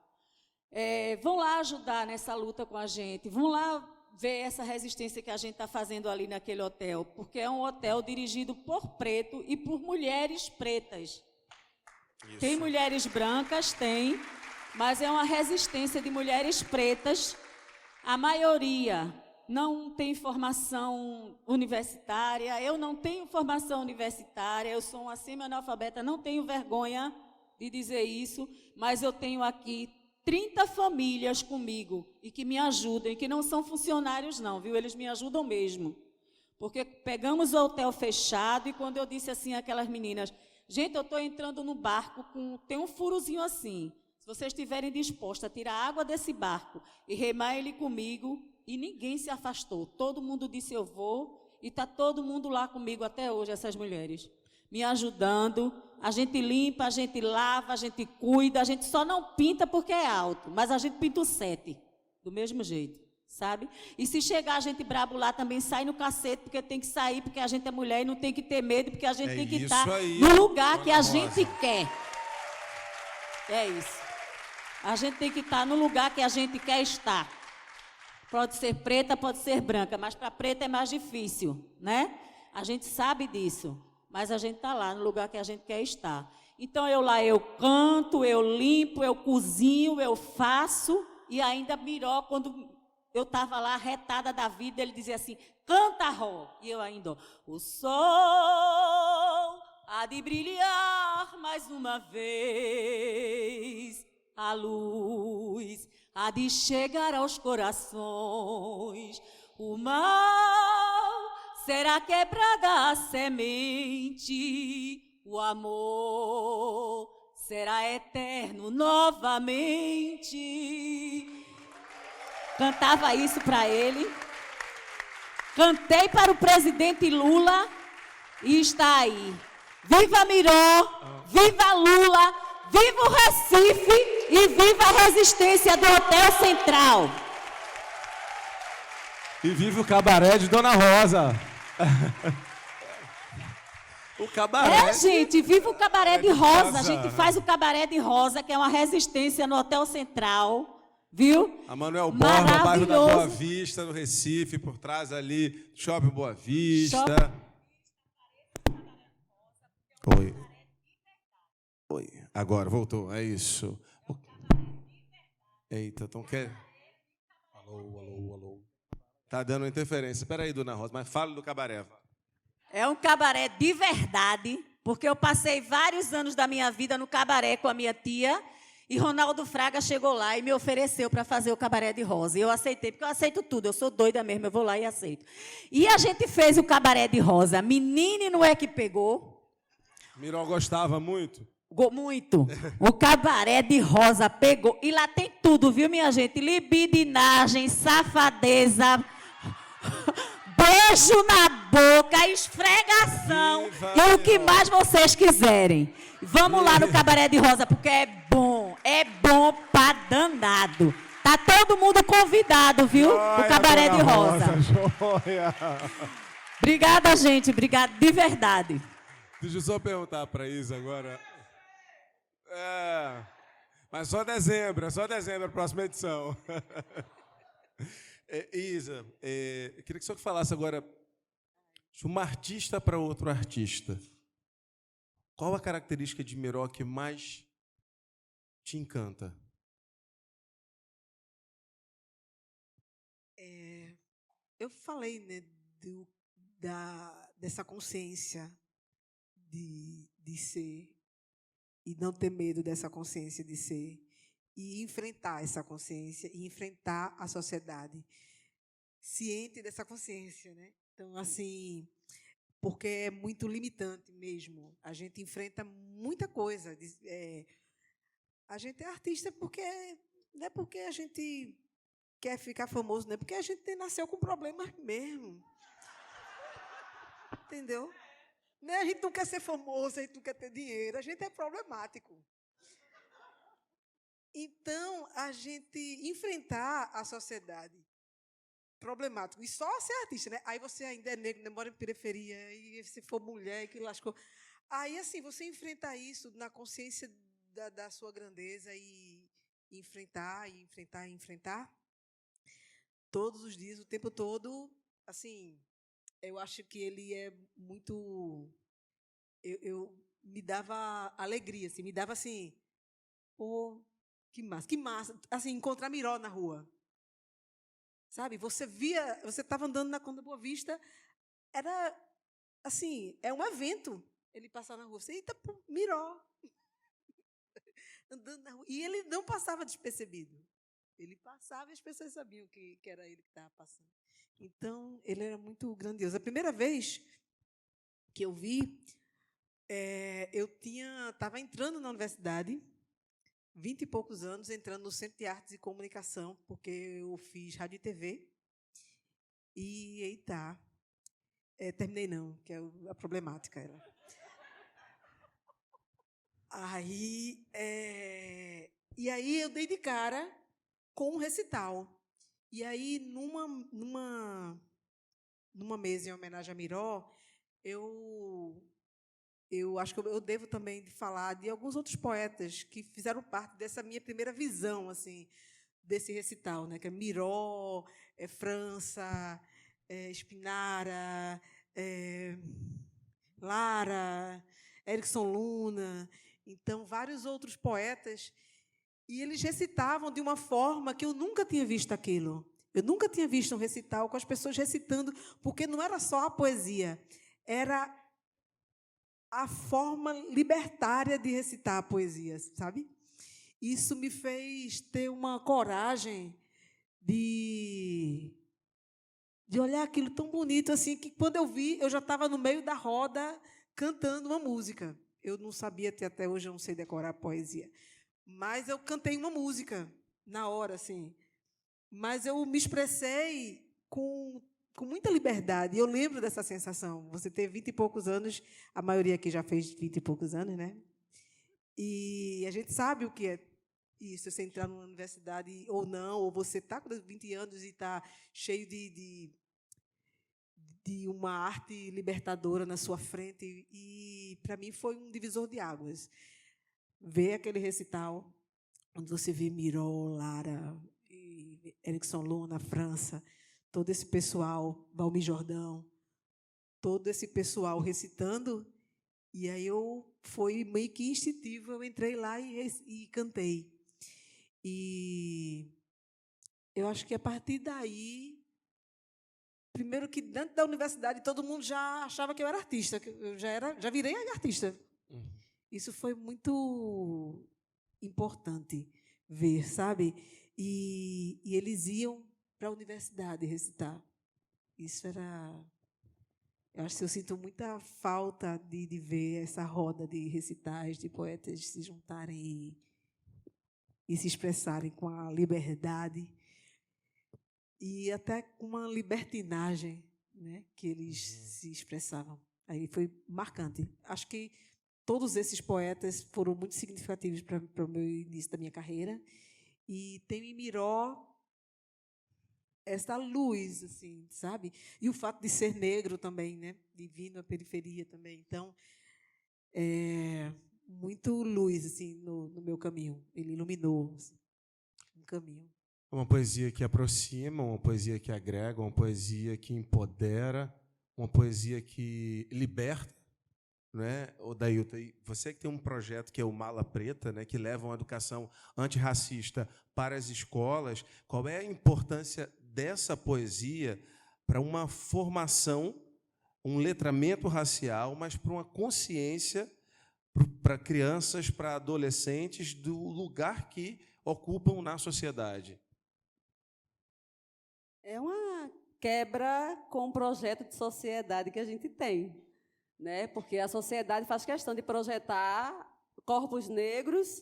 Vão lá ajudar nessa luta com a gente. Vão lá ver essa resistência que a gente está fazendo ali naquele hotel. Porque é um hotel dirigido por preto e por mulheres pretas. Isso. Tem mulheres brancas? Tem. Mas é uma resistência de mulheres pretas. A maioria não tem formação universitária. Eu não tenho formação universitária. Eu sou uma semi-analfabeta. Não tenho vergonha de dizer isso. Mas eu tenho aqui 30 famílias comigo e que me ajudam, e que não são funcionários não, viu? Eles me ajudam mesmo. Porque pegamos o hotel fechado e quando eu disse assim àquelas meninas, gente, eu estou entrando no barco, tem um furozinho assim, se vocês estiverem dispostos a tirar água desse barco e remar ele comigo, e ninguém se afastou, todo mundo disse eu vou, e está todo mundo lá comigo até hoje, essas mulheres, me ajudando. A gente limpa, a gente lava, a gente cuida, a gente só não pinta porque é alto, mas a gente pinta o 7, do mesmo jeito, sabe? E se chegar a gente brabo lá, também sai no cacete, porque tem que sair, porque a gente é mulher e não tem que ter medo, porque a gente tem que estar no lugar que a gente quer. É isso. A gente tem que estar no lugar que a gente quer estar. Pode ser preta, pode ser branca, mas para preta é mais difícil, né? A gente sabe disso. Mas a gente está lá no lugar que a gente quer estar. Então, eu canto, eu limpo, eu cozinho, eu faço. E ainda Miró, quando eu estava lá retada da vida, ele dizia assim, canta, Ró. E eu ainda, o sol há de brilhar mais uma vez. A luz há de chegar aos corações. O mal será quebrada a semente, o amor será eterno novamente. Cantava isso para ele. Cantei para o presidente Lula e está aí. Viva Miró, viva Lula, viva o Recife e viva a resistência do Hotel Central. E vive o cabaré de Dona Rosa. O cabaré. Gente, viva o cabaré de Rosa. A Rosa. gente faz o cabaré de Rosa, que é uma resistência no Hotel Central, viu? A Manuel Borba, bairro da Maravilhoso. Boa Vista, no Recife, por trás ali, Shopping Boa Vista. Oi. Oi. Agora, voltou, é isso. Eita, então quer... Alô. Tá dando interferência. Espera aí, Dona Rosa, mas fale do cabaré. É um cabaré de verdade, porque eu passei vários anos da minha vida no cabaré com a minha tia, e Ronaldo Fraga chegou lá e me ofereceu para fazer o cabaré de Rosa. E eu aceitei, porque eu aceito tudo, eu sou doida mesmo, eu vou lá e aceito. E a gente fez o cabaré de Rosa. Menine não é que pegou? Miró gostava muito? Muito. O cabaré de Rosa pegou. E lá tem tudo, viu, minha gente? Libidinagem, safadeza, beijo na boca, esfregação e o que mais vocês quiserem. Vamos lá no cabaré de Rosa, porque é bom pra danado. Tá todo mundo convidado, viu? O cabaré de Rosa. Joia. Obrigada, gente. Obrigada de verdade. Deixa eu só perguntar para Isa agora. Mas só dezembro, a próxima edição. Isa, eu queria que o senhor falasse agora de uma artista para outro artista. Qual a característica de Miró que mais te encanta? Eu falei, né, dessa consciência de ser e não ter medo dessa consciência de ser e enfrentar essa consciência e enfrentar a sociedade ciente dessa consciência, né? Então, assim, porque é muito limitante mesmo. A gente enfrenta muita coisa. A gente é artista porque não é porque a gente quer ficar famoso, não é porque a gente nasceu com problemas mesmo. Entendeu? Né? A gente não quer ser famoso, a gente não quer ter dinheiro, a gente é problemático. Então, a gente enfrentar a sociedade problemática, e só ser artista, né? Aí você ainda é negro, mora em periferia, e se for mulher, que lascou. Aí, assim, você enfrenta isso na consciência da sua grandeza e enfrentar, todos os dias, o tempo todo, assim... Eu acho que ele é muito... me dava alegria, assim, me dava assim... Pô, que massa. Assim, encontrar Miró na rua. Sabe? Você estava andando na Conda Boa Vista, era, assim, é um evento ele passar na rua. Você, eita, pô, Miró. Andando na rua. E ele não passava despercebido. Ele passava e as pessoas sabiam que era ele que estava passando. Então, ele era muito grandioso. A primeira vez que eu vi, eu estava entrando na universidade, 20 e poucos anos, entrando no Centro de Artes e Comunicação, porque eu fiz rádio e TV. E aí tá. Terminei não, que é a problemática. E aí eu dei de cara com um recital. E aí, numa mesa em homenagem a Miró, eu acho que eu devo também falar de alguns outros poetas que fizeram parte dessa minha primeira visão, assim, desse recital, né? Que é Miró, França, Spinara, Lara, Erickson Luna, então vários outros poetas. E eles recitavam de uma forma que eu nunca tinha visto aquilo. Eu nunca tinha visto um recital com as pessoas recitando, porque não era só a poesia, era a forma libertária de recitar a poesia, sabe? Isso me fez ter uma coragem de olhar aquilo tão bonito, assim, que quando eu vi, eu já estava no meio da roda cantando uma música. Eu não sabia, até hoje eu não sei decorar a poesia. Mas eu cantei uma música na hora, assim. Mas eu me expressei com com muita liberdade. E eu lembro dessa sensação. Você ter 20 e poucos anos, a maioria aqui já fez 20 e poucos anos, né? E a gente sabe o que é isso, você entrar numa universidade ou não, ou você está com 20 anos e está cheio de uma arte libertadora na sua frente. E, para mim, foi um divisor de águas. Ver aquele recital, onde você vê Miró, Lara, e Erickson Lô na França, todo esse pessoal, Valmir Jordão, todo esse pessoal recitando, e aí foi meio que instintivo, eu entrei lá e cantei. E eu acho que, a partir daí, primeiro que dentro da universidade todo mundo já achava que eu era artista, que eu já virei artista. Isso foi muito importante ver, sabe? E eles iam para a universidade recitar. Isso era... Eu acho que eu sinto muita falta de ver essa roda de recitais, de poetas se juntarem e se expressarem com a liberdade e até com uma libertinagem, né, que eles se expressavam. Aí foi marcante. Acho que todos esses poetas foram muito significativos para o meu início da minha carreira. E tem em Miró essa luz, assim, sabe? E o fato de ser negro também, né? De vir na periferia também. Então, muito luz, assim, no meu caminho. Ele iluminou, assim, um caminho. Uma poesia que aproxima, uma poesia que agrega, uma poesia que empodera, uma poesia que liberta, né? Odailton, você que tem um projeto que é o Mala Preta, né, que leva uma educação antirracista para as escolas, qual é a importância dessa poesia para uma formação, um letramento racial, mas para uma consciência para crianças, para adolescentes, do lugar que ocupam na sociedade? É uma quebra com o projeto de sociedade que a gente tem, né? Porque a sociedade faz questão de projetar corpos negros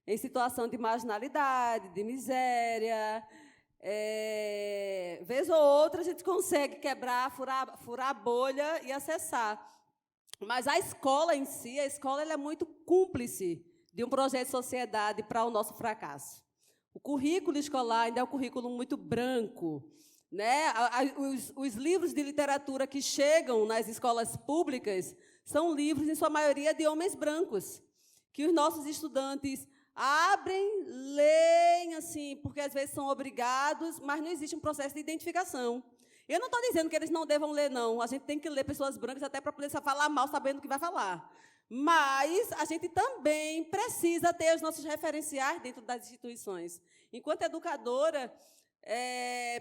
em situação de marginalidade, de miséria. Vez ou outra a gente consegue quebrar, furar a bolha e acessar. Mas a escola em si, ela é muito cúmplice de um projeto de sociedade para o nosso fracasso. O currículo escolar ainda é um currículo muito branco, né? Os livros de literatura que chegam nas escolas públicas são livros, em sua maioria, de homens brancos, que os nossos estudantes abrem, leem, assim, porque às vezes são obrigados, mas não existe um processo de identificação. Eu não estou dizendo que eles não devam ler, não. A gente tem que ler pessoas brancas até para poder falar mal, sabendo o que vai falar. Mas a gente também precisa ter os nossos referenciais dentro das instituições. Enquanto educadora,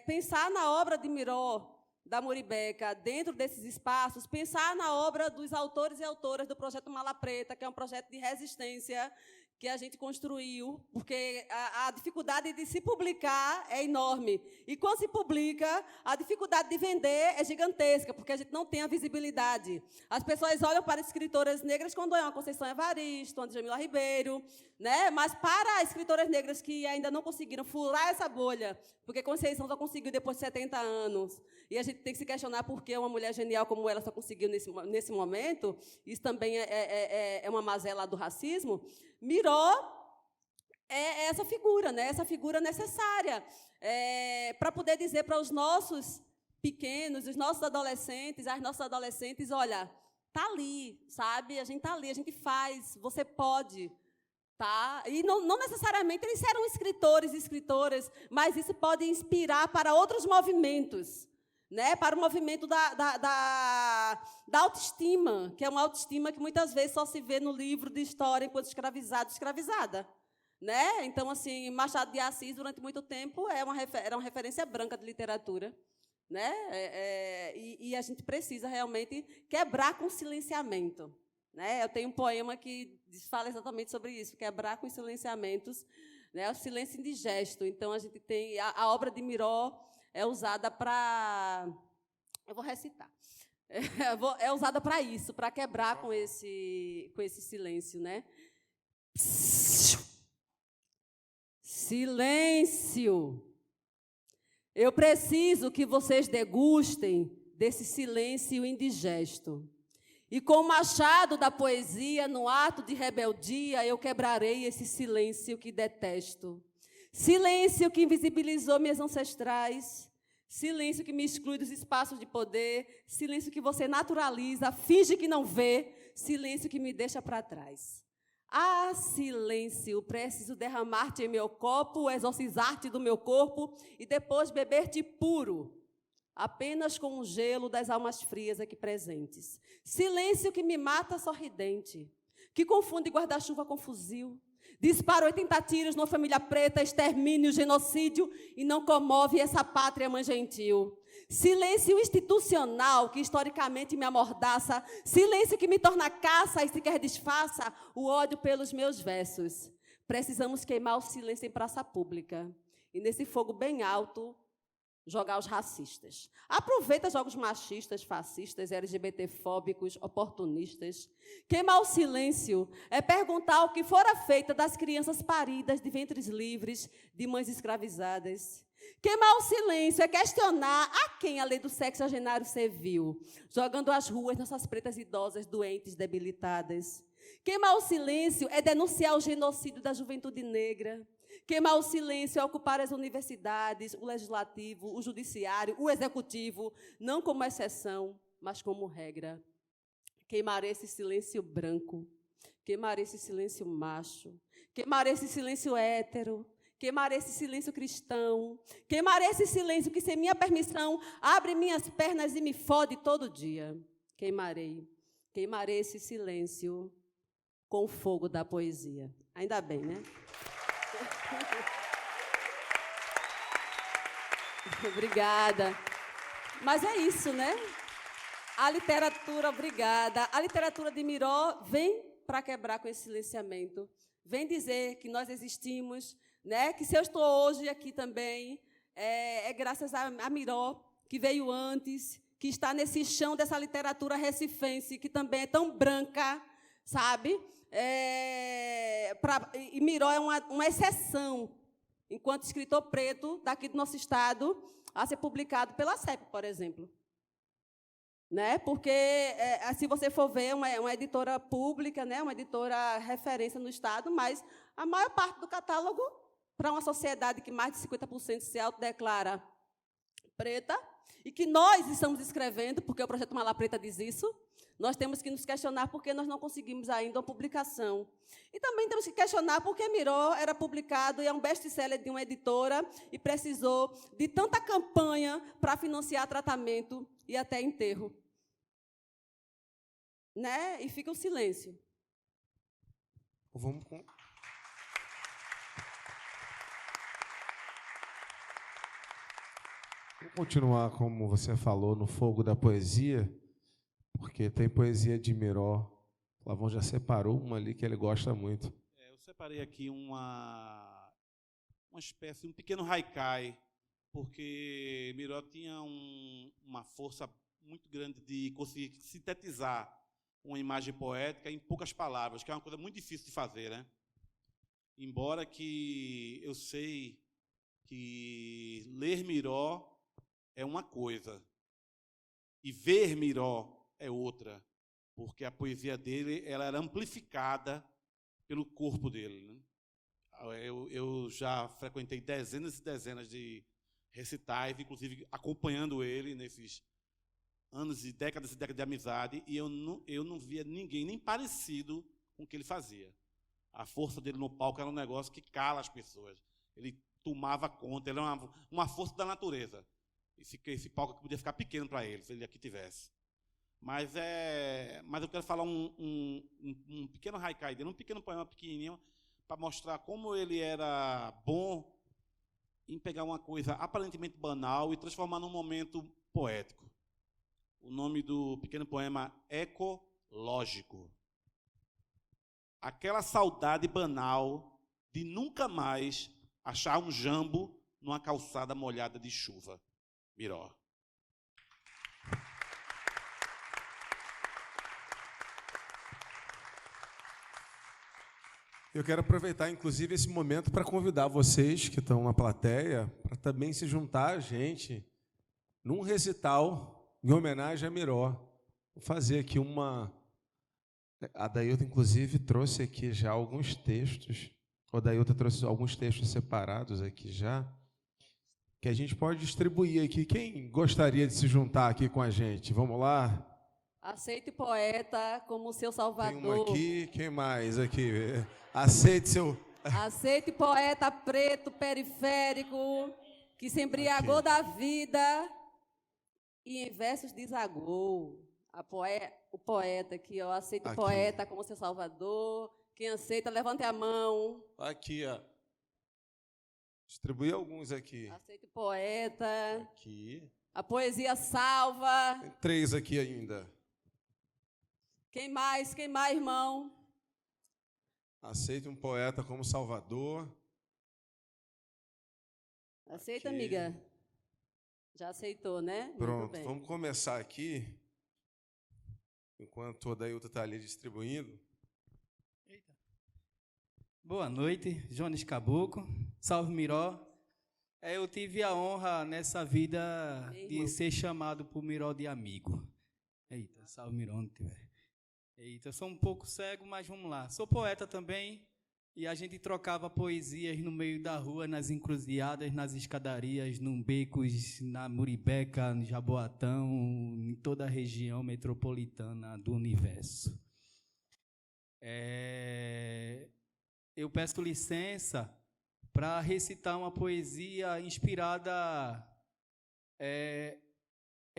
pensar na obra de Miró, da Muribeca, dentro desses espaços, pensar na obra dos autores e autoras do Projeto Mala Preta, que é um projeto de resistência que a gente construiu, porque a dificuldade de se publicar é enorme. E, quando se publica, a dificuldade de vender é gigantesca, porque a gente não tem a visibilidade. As pessoas olham para escritoras negras quando é uma Conceição Evaristo, uma Djamila Ribeiro, né? Mas para escritoras negras que ainda não conseguiram furar essa bolha, porque Conceição só conseguiu depois de 70 anos, e a gente tem que se questionar por que uma mulher genial como ela só conseguiu nesse momento, isso também é uma mazela do racismo. Miró é essa figura, né? Essa figura necessária para poder dizer para os nossos pequenos, os nossos adolescentes, as nossas adolescentes, olha, tá ali, sabe? A gente tá ali, a gente faz, você pode, tá? E não necessariamente eles serão escritores e escritoras, mas isso pode inspirar para outros movimentos, né? Para o movimento da autoestima, que é uma autoestima que muitas vezes só se vê no livro de história enquanto escravizado, escravizada, né? Então, assim, Machado de Assis, durante muito tempo, era uma referência branca de literatura, né? E a gente precisa realmente quebrar com o silenciamento, né? Eu tenho um poema que fala exatamente sobre isso, quebrar com os silenciamentos, né? O silêncio indigesto. Então, a gente tem a obra de Miró é usada para... Eu vou recitar. É usada para isso, para quebrar com esse silêncio, né? Silêncio. Eu preciso que vocês degustem desse silêncio indigesto. E com o machado da poesia, no ato de rebeldia, eu quebrarei esse silêncio que detesto. Silêncio que invisibilizou minhas ancestrais, silêncio que me exclui dos espaços de poder, silêncio que você naturaliza, finge que não vê, silêncio que me deixa para trás. Ah, silêncio, preciso derramar-te em meu copo, exorcizar-te do meu corpo e depois beber-te puro, apenas com o gelo das almas frias aqui presentes. Silêncio que me mata sorridente, que confunde guarda-chuva com fuzil, dispara 80 tiros numa família preta, extermínio, genocídio, e não comove essa pátria mãe gentil. Silêncio institucional que historicamente me amordaça, silêncio que me torna caça e sequer disfarça o ódio pelos meus versos. Precisamos queimar o silêncio em praça pública e nesse fogo bem alto jogar os racistas. Aproveita jogos machistas, fascistas, LGBTfóbicos, oportunistas. Queimar o silêncio é perguntar o que fora feito das crianças paridas de ventres livres, de mães escravizadas. Queimar o silêncio é questionar a quem a lei do sexagenário serviu, jogando às ruas nossas pretas idosas, doentes, debilitadas. Queimar o silêncio é denunciar o genocídio da juventude negra. Queimar o silêncio é ocupar as universidades, o legislativo, o judiciário, o executivo, não como exceção, mas como regra. Queimar esse silêncio branco, queimar esse silêncio macho, queimar esse silêncio hétero, queimar esse silêncio cristão, queimar esse silêncio que, sem minha permissão, abre minhas pernas e me fode todo dia. Queimarei esse silêncio com o fogo da poesia. Ainda bem, né? Obrigada. Mas é isso, né? A literatura, obrigada. A literatura de Miró vem para quebrar com esse silenciamento. Vem dizer que nós existimos, né? Que se eu estou hoje aqui também, é graças a Miró, que veio antes, que está nesse chão dessa literatura recifense, que também é tão branca, sabe? E Miró é uma exceção, enquanto escritor preto daqui do nosso estado, a ser publicado pela CEP, por exemplo. Né? Porque, se você for ver, uma editora pública, né? Uma editora referência no estado, mas a maior parte do catálogo, para uma sociedade que mais de 50% se autodeclara preta, e que nós estamos escrevendo, porque o Projeto Mala Preta diz isso, nós temos que nos questionar por que nós não conseguimos ainda uma publicação. E também temos que questionar por que Miró era publicado e é um best-seller de uma editora e precisou de tanta campanha para financiar tratamento e até enterro. Né? E fica o silêncio. Vamos continuar, como você falou, no fogo da poesia, porque tem poesia de Miró. O Flavão já separou uma ali que ele gosta muito. Eu separei aqui uma espécie, um pequeno haikai, porque Miró tinha uma força muito grande de conseguir sintetizar uma imagem poética em poucas palavras, que é uma coisa muito difícil de fazer, né? Embora que eu sei que ler Miró é uma coisa e ver Miró é outra, porque a poesia dele ela era amplificada pelo corpo dele, né? Eu já frequentei dezenas e dezenas de recitais, inclusive acompanhando ele nesses anos e décadas de amizade, e eu não via ninguém nem parecido com o que ele fazia. A força dele no palco era um negócio que cala as pessoas. Ele tomava conta, ele era uma força da natureza. Esse palco aqui podia ficar pequeno para ele, se ele aqui tivesse. Mas eu quero falar um pequeno haikai dele, um pequeno poema pequenininho, para mostrar como ele era bom em pegar uma coisa aparentemente banal e transformar num momento poético. O nome do pequeno poema Ecológico. Aquela saudade banal de nunca mais achar um jambo numa calçada molhada de chuva. Miró. Eu quero aproveitar, inclusive, esse momento para convidar vocês que estão na plateia para também se juntar a gente num recital em homenagem a Miró. Vou fazer aqui uma... A Dailton, inclusive, trouxe aqui já alguns textos. A Dailton trouxe alguns textos separados aqui já, que a gente pode distribuir aqui. Quem gostaria de se juntar aqui com a gente? Vamos lá? Aceite poeta como seu salvador. Tem um aqui, quem mais aqui? Aceite seu... Aceite poeta preto, periférico, que se embriagou Aqui. da vida e em versos desagou. O poeta aqui, ó. Aceite Aqui. poeta como seu salvador. Quem aceita, levante a mão. Aqui, ó. Distribuí alguns aqui. Aceite poeta. Aqui. A poesia salva. Tem 3 aqui ainda. Quem mais, irmão? Aceite um poeta como salvador. Aceita, Aqui. amiga? Já aceitou, né? Muito Pronto, bem. vamos começar aqui. Enquanto o Dailton está ali distribuindo. Boa noite, Jones Caboclo. Salve, Miró. Eu tive a honra nessa vida de ser chamado por Miró de amigo. Eita, salve, Miró, onde tiver. Eita, eu sou um pouco cego, mas vamos lá. Sou poeta também, e a gente trocava poesias no meio da rua, nas encruzilhadas, nas escadarias, num becos, na Muribeca, no Jaboatão, em toda a região metropolitana do universo. Eu peço licença para recitar uma poesia inspirada,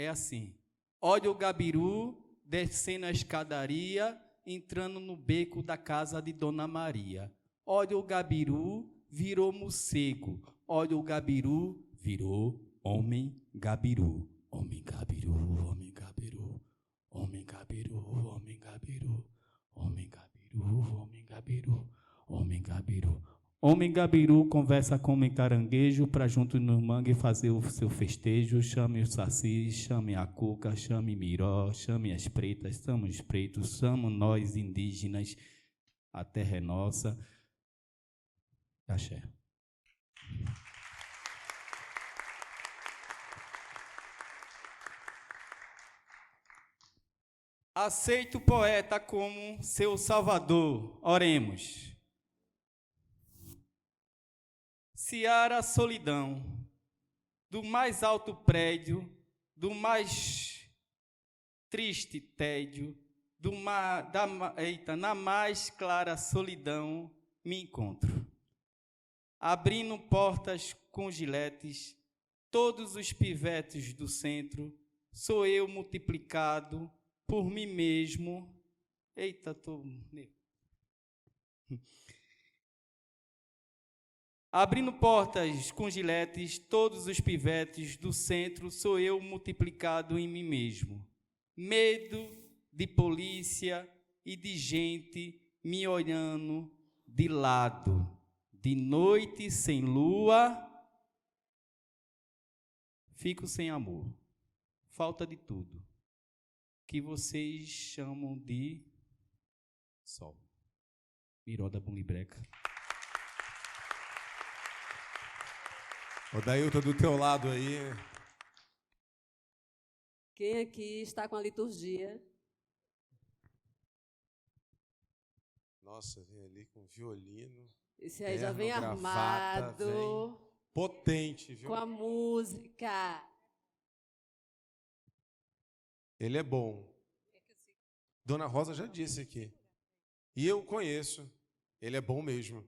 assim. Olha o Gabiru descendo a escadaria, entrando no beco da casa de Dona Maria. Olha o Gabiru, virou morcego. Olha o Gabiru, virou homem Gabiru. Homem Gabiru, homem Gabiru. Homem Gabiru, homem Gabiru. Homem Gabiru, homem Gabiru. Homem Gabiru. Homem Gabiru conversa com homem caranguejo para junto no mangue fazer o seu festejo. Chame o Saci, chame a Cuca, chame Miró, chame as pretas, somos pretos, somos nós indígenas, a terra é nossa. Axé. Aceito o poeta como seu salvador. Oremos. Seara solidão, do mais alto prédio, do mais triste tédio, na mais clara solidão me encontro. Abrindo portas com giletes, todos os pivetes do centro, sou eu multiplicado por mim mesmo. Eita, tô... Abrindo portas com giletes, todos os pivetes do centro, sou eu multiplicado em mim mesmo. Medo de polícia e de gente me olhando de lado. De noite sem lua, fico sem amor. Falta de tudo. Que vocês chamam de sol. Miró da Bunlibreca. O Dailton do teu lado aí. Quem aqui está com a liturgia? Nossa, vem ali com violino. Esse aí já terno, vem gravata, armado. vem potente, viu? Com a música. Ele é bom. Dona Rosa já disse aqui. E eu conheço. Ele é bom mesmo.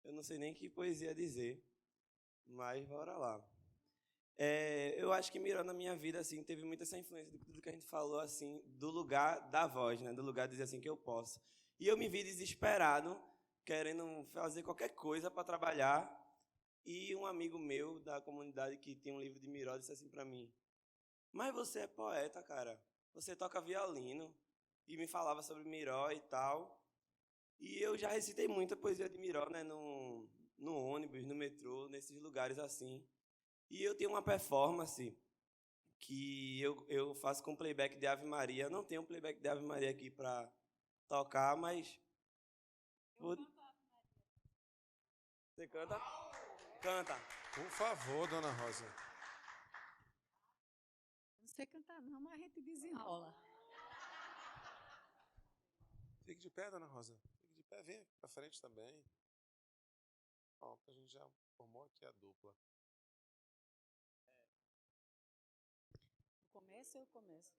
Eu não sei nem que poesia dizer, mas bora lá. Eu acho que Miró na minha vida assim teve muita essa influência de tudo que a gente falou assim, do lugar da voz, né, do lugar de dizer assim que eu posso. E eu me vi desesperado, querendo fazer qualquer coisa para trabalhar, e um amigo meu da comunidade que tinha um livro de Miró disse assim para mim: "Mas você é poeta, cara. Você toca violino." E me falava sobre Miró e tal. E eu já recitei muita poesia de Miró, né, no ônibus, no metrô, nesses lugares assim. E eu tenho uma performance que eu faço com playback de Ave Maria. Não tenho playback de Ave Maria aqui para tocar, mas... Você canta? Canta. Por favor, dona Rosa. Não sei cantar não, mas a gente desenrola. Fique de pé, dona Rosa. Fique de pé, vem aqui pra frente também. Pronto, a gente já formou aqui a dupla. Começo, eu começo.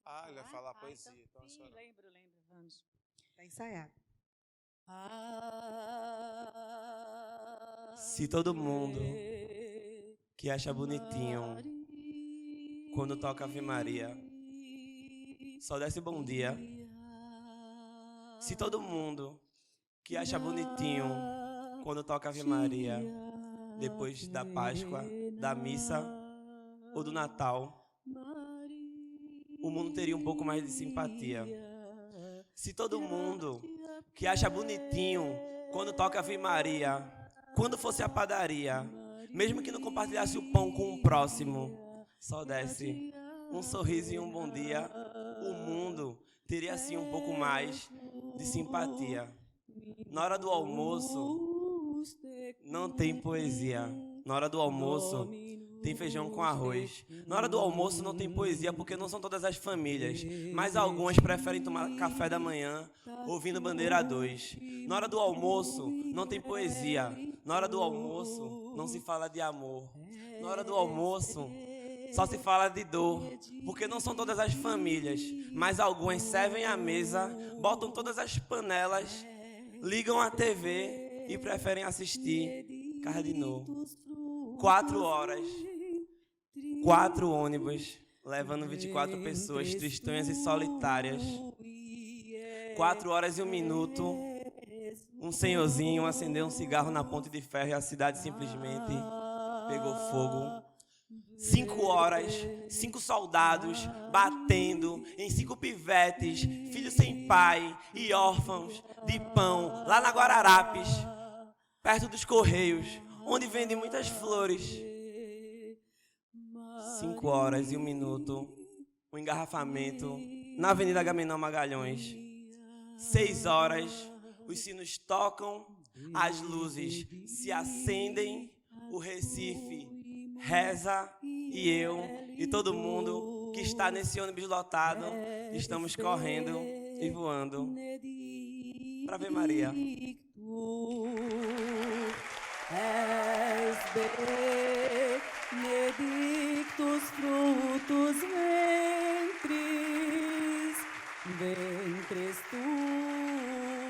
Ah, ele vai falar poesia. Então, sim, lembro, vamos. Está ensaiado. Se todo mundo que acha bonitinho quando toca Ave Maria só desse bom dia. Se todo mundo que acha bonitinho quando toca Ave Maria depois da Páscoa, da missa ou do Natal, o mundo teria um pouco mais de simpatia. Se todo mundo que acha bonitinho quando toca Ave Maria, quando fosse à padaria, mesmo que não compartilhasse o pão com o próximo, só desse um sorriso e um bom dia, o mundo teria assim um pouco mais de simpatia. Na hora do almoço, não tem poesia. Na hora do almoço, tem feijão com arroz. Na hora do almoço não tem poesia porque não são todas as famílias, mas algumas preferem tomar café da manhã ouvindo Bandeira 2. Na hora do almoço não tem poesia. Na hora do almoço não se fala de amor. Na hora do almoço só se fala de dor, porque não são todas as famílias, mas algumas servem a mesa, botam todas as panelas, ligam a TV e preferem assistir Cardinô. 4 horas, 4 ônibus, levando 24 pessoas tristonhas e solitárias. 4 horas e 1 minuto, um senhorzinho acendeu um cigarro na ponte de ferro e a cidade simplesmente pegou fogo. 5 horas, 5 soldados batendo em 5 pivetes, filhos sem pai e órfãos de pão, lá na Guararapes, perto dos Correios, onde vendem muitas flores. 5 horas e 1 minuto, um engarrafamento na Avenida Agamenon Magalhães. 6 horas, os sinos tocam, as luzes se acendem, o Recife reza e eu e todo mundo que está nesse ônibus lotado estamos correndo e voando para ver Maria. És benedictus fructus ventris, ventris tui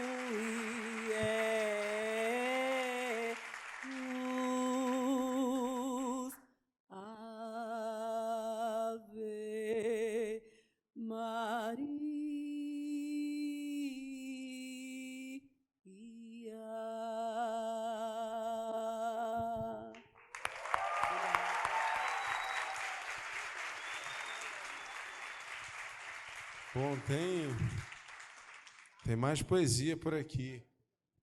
ejus, Ave Maria. Bom, tem mais poesia por aqui.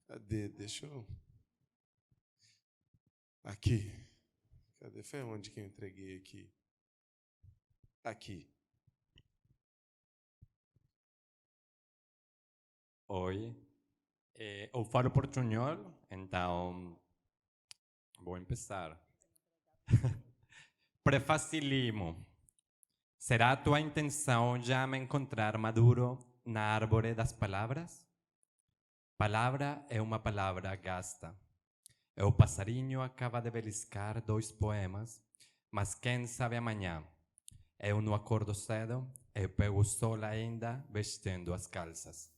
Cadê? Deixa eu... Aqui. Cadê? Foi onde que eu entreguei aqui? Aqui. Oi, eu falo portunhol, então vou começar. Prefacilimo. Será a tua intenção já me encontrar maduro na árvore das palavras? Palavra é uma palavra gasta. O passarinho acaba de beliscar 2 poemas, mas quem sabe amanhã? Eu não acordo cedo, eu pego o sol ainda vestindo as calças.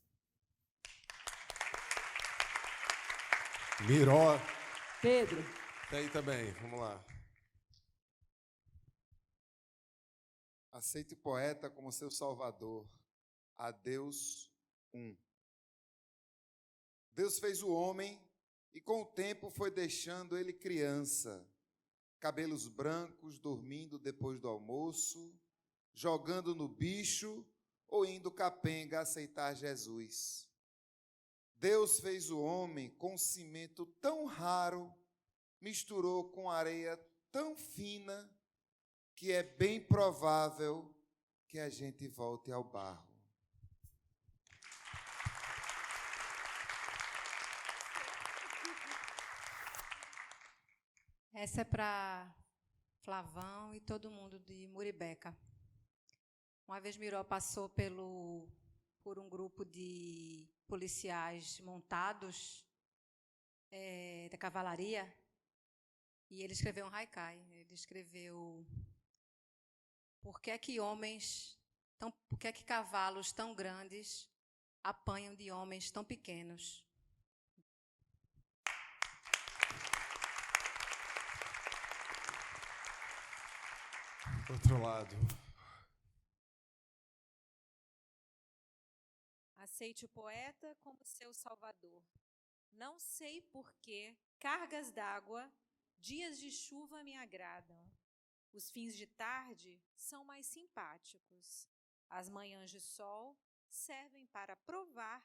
Miró. Pedro. Tá aí também, vamos lá. Aceite o poeta como seu salvador. Adeus 1. Deus fez o homem e com o tempo foi deixando ele criança. Cabelos brancos, dormindo depois do almoço, jogando no bicho ou indo capenga aceitar Jesus. Deus fez o homem com cimento tão raro, misturou com areia tão fina, que é bem provável que a gente volte ao barro. Essa é para Flavão e todo mundo de Muribeca. Uma vez Miró passou por um grupo de policiais montados da cavalaria e ele escreveu um haikai. Ele escreveu: por que é que cavalos tão grandes apanham de homens tão pequenos? Outro lado. Aceite o poeta como seu salvador. Não sei por que cargas d'água, dias de chuva me agradam. Os fins de tarde são mais simpáticos. As manhãs de sol servem para provar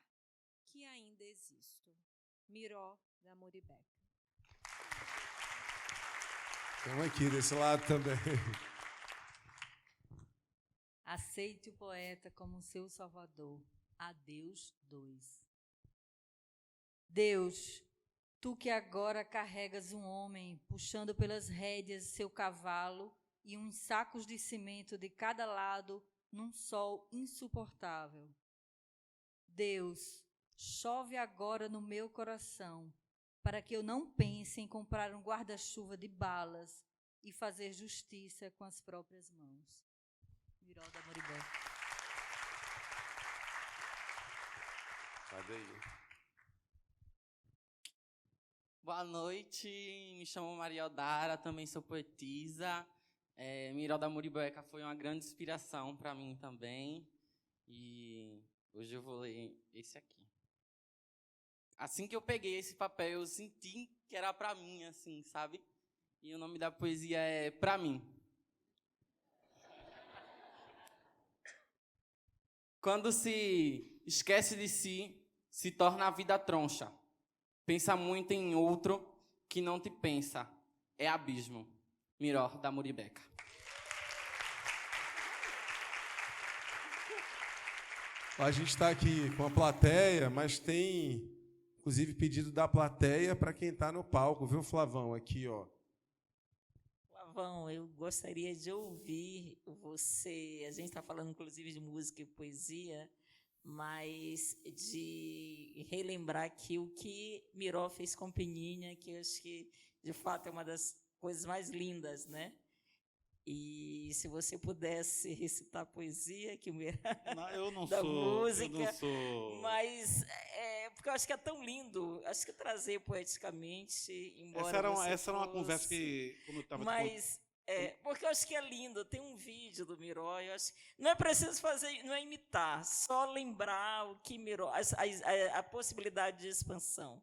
que ainda existo. Miró, da Muribeca. Tem um aqui desse lado também. Aceite o poeta como seu salvador. Adeus 2. Deus, tu que agora carregas um homem, puxando pelas rédeas seu cavalo e uns sacos de cimento de cada lado num sol insuportável. Deus, chove agora no meu coração, para que eu não pense em comprar um guarda-chuva de balas e fazer justiça com as próprias mãos. Miró da Muribeca. Cadê aí? Boa noite, me chamo Maria Odara, também sou poetisa. Miró da Muribeca foi uma grande inspiração para mim também. E hoje eu vou ler esse aqui. Assim que eu peguei esse papel, eu senti que era para mim, assim, sabe? E o nome da poesia é Pra Mim. Quando se esquece de si, se torna a vida troncha. Pensa muito em outro que não te pensa. É abismo. Miró da Muribeca. A gente está aqui com a plateia, mas tem, inclusive, pedido da plateia para quem está no palco, viu, Flavão? Aqui, ó. Flavão, eu gostaria de ouvir você. A gente está falando, inclusive, de música e poesia, mas de relembrar aqui o que Miró fez com Peninha, que eu acho que, de fato, é uma das coisas mais lindas, né? E se você pudesse recitar poesia, que Não, eu não da sou, música, eu não sou. Mas porque eu acho que é tão lindo, acho que trazer poeticamente, embora Essa era uma conversa que, como eu estava mas porque eu acho que é lindo. Tem um vídeo do Miró, eu acho, não é preciso fazer, não é imitar, só lembrar o que Miró, a possibilidade de expansão.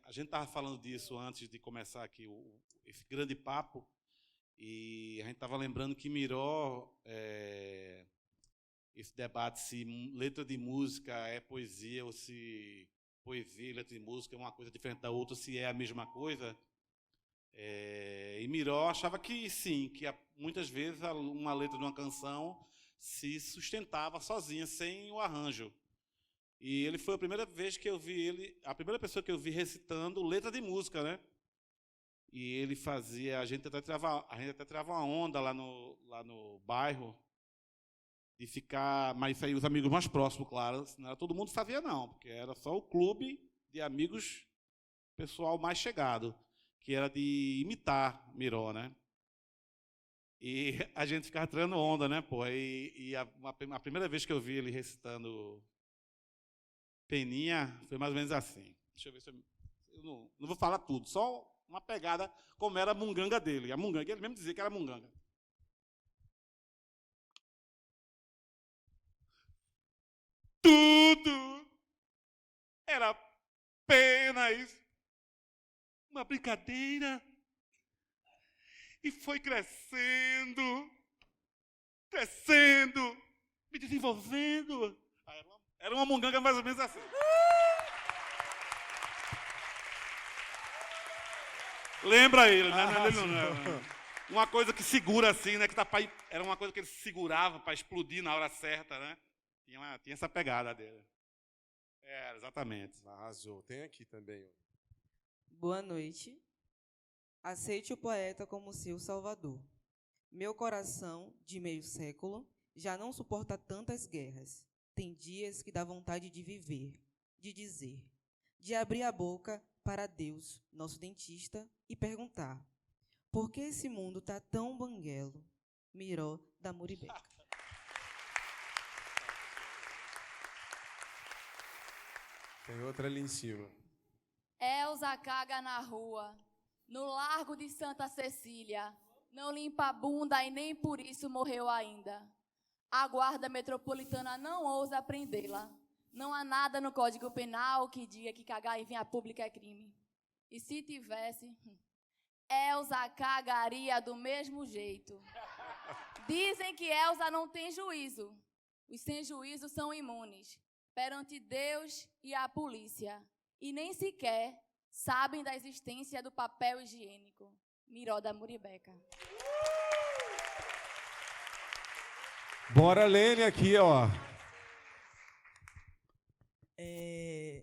A gente estava falando disso antes de começar aqui esse grande papo, e a gente estava lembrando que Miró, esse debate se letra de música é poesia, ou se poesia e letra de música é uma coisa diferente da outra, se é a mesma coisa. E Miró achava que sim, que muitas vezes uma letra de uma canção se sustentava sozinha, sem o arranjo. E ele foi a primeira vez que eu vi ele, a primeira pessoa que eu vi recitando letra de música, né? E ele fazia, a gente até tirava uma onda lá no bairro de ficar, mas isso aí os amigos mais próximos, claro, não era todo mundo que fazia não, porque era só o clube de amigos, pessoal mais chegado, que era de imitar Miró, né? E a gente ficava tirando onda, né, pô? E a primeira vez que eu vi ele recitando Peninha foi mais ou menos assim. Deixa eu ver se eu não vou falar tudo, só uma pegada como era a munganga dele. A munganga, ele mesmo dizia que era munganga. Tudo era apenas uma brincadeira e foi crescendo crescendo, me desenvolvendo. Era uma munganga mais ou menos assim. Lembra ele, né? Uma coisa que segura assim, né? Era uma coisa que ele segurava para explodir na hora certa, né? Tinha essa pegada dele. Exatamente. Arrasou. Tem aqui também. Boa noite. Aceite o poeta como seu salvador. Meu coração, de meio século, já não suporta tantas guerras. Tem dias que dá vontade de viver, de dizer, de abrir a boca para Deus, nosso dentista, e perguntar: por que esse mundo está tão banguelo? Miró da Muribeca. Tem outra ali em cima. Elza caga na rua, no Largo de Santa Cecília. Não limpa a bunda e nem por isso morreu ainda. A guarda metropolitana não ousa prendê-la. Não há nada no Código Penal que diga que cagar em via pública é crime. E se tivesse, Elza cagaria do mesmo jeito. Dizem que Elza não tem juízo. Os sem juízo são imunes perante Deus e a polícia. E nem sequer sabem da existência do papel higiênico. Miró da Muribeca. Bora, Lene, aqui, ó.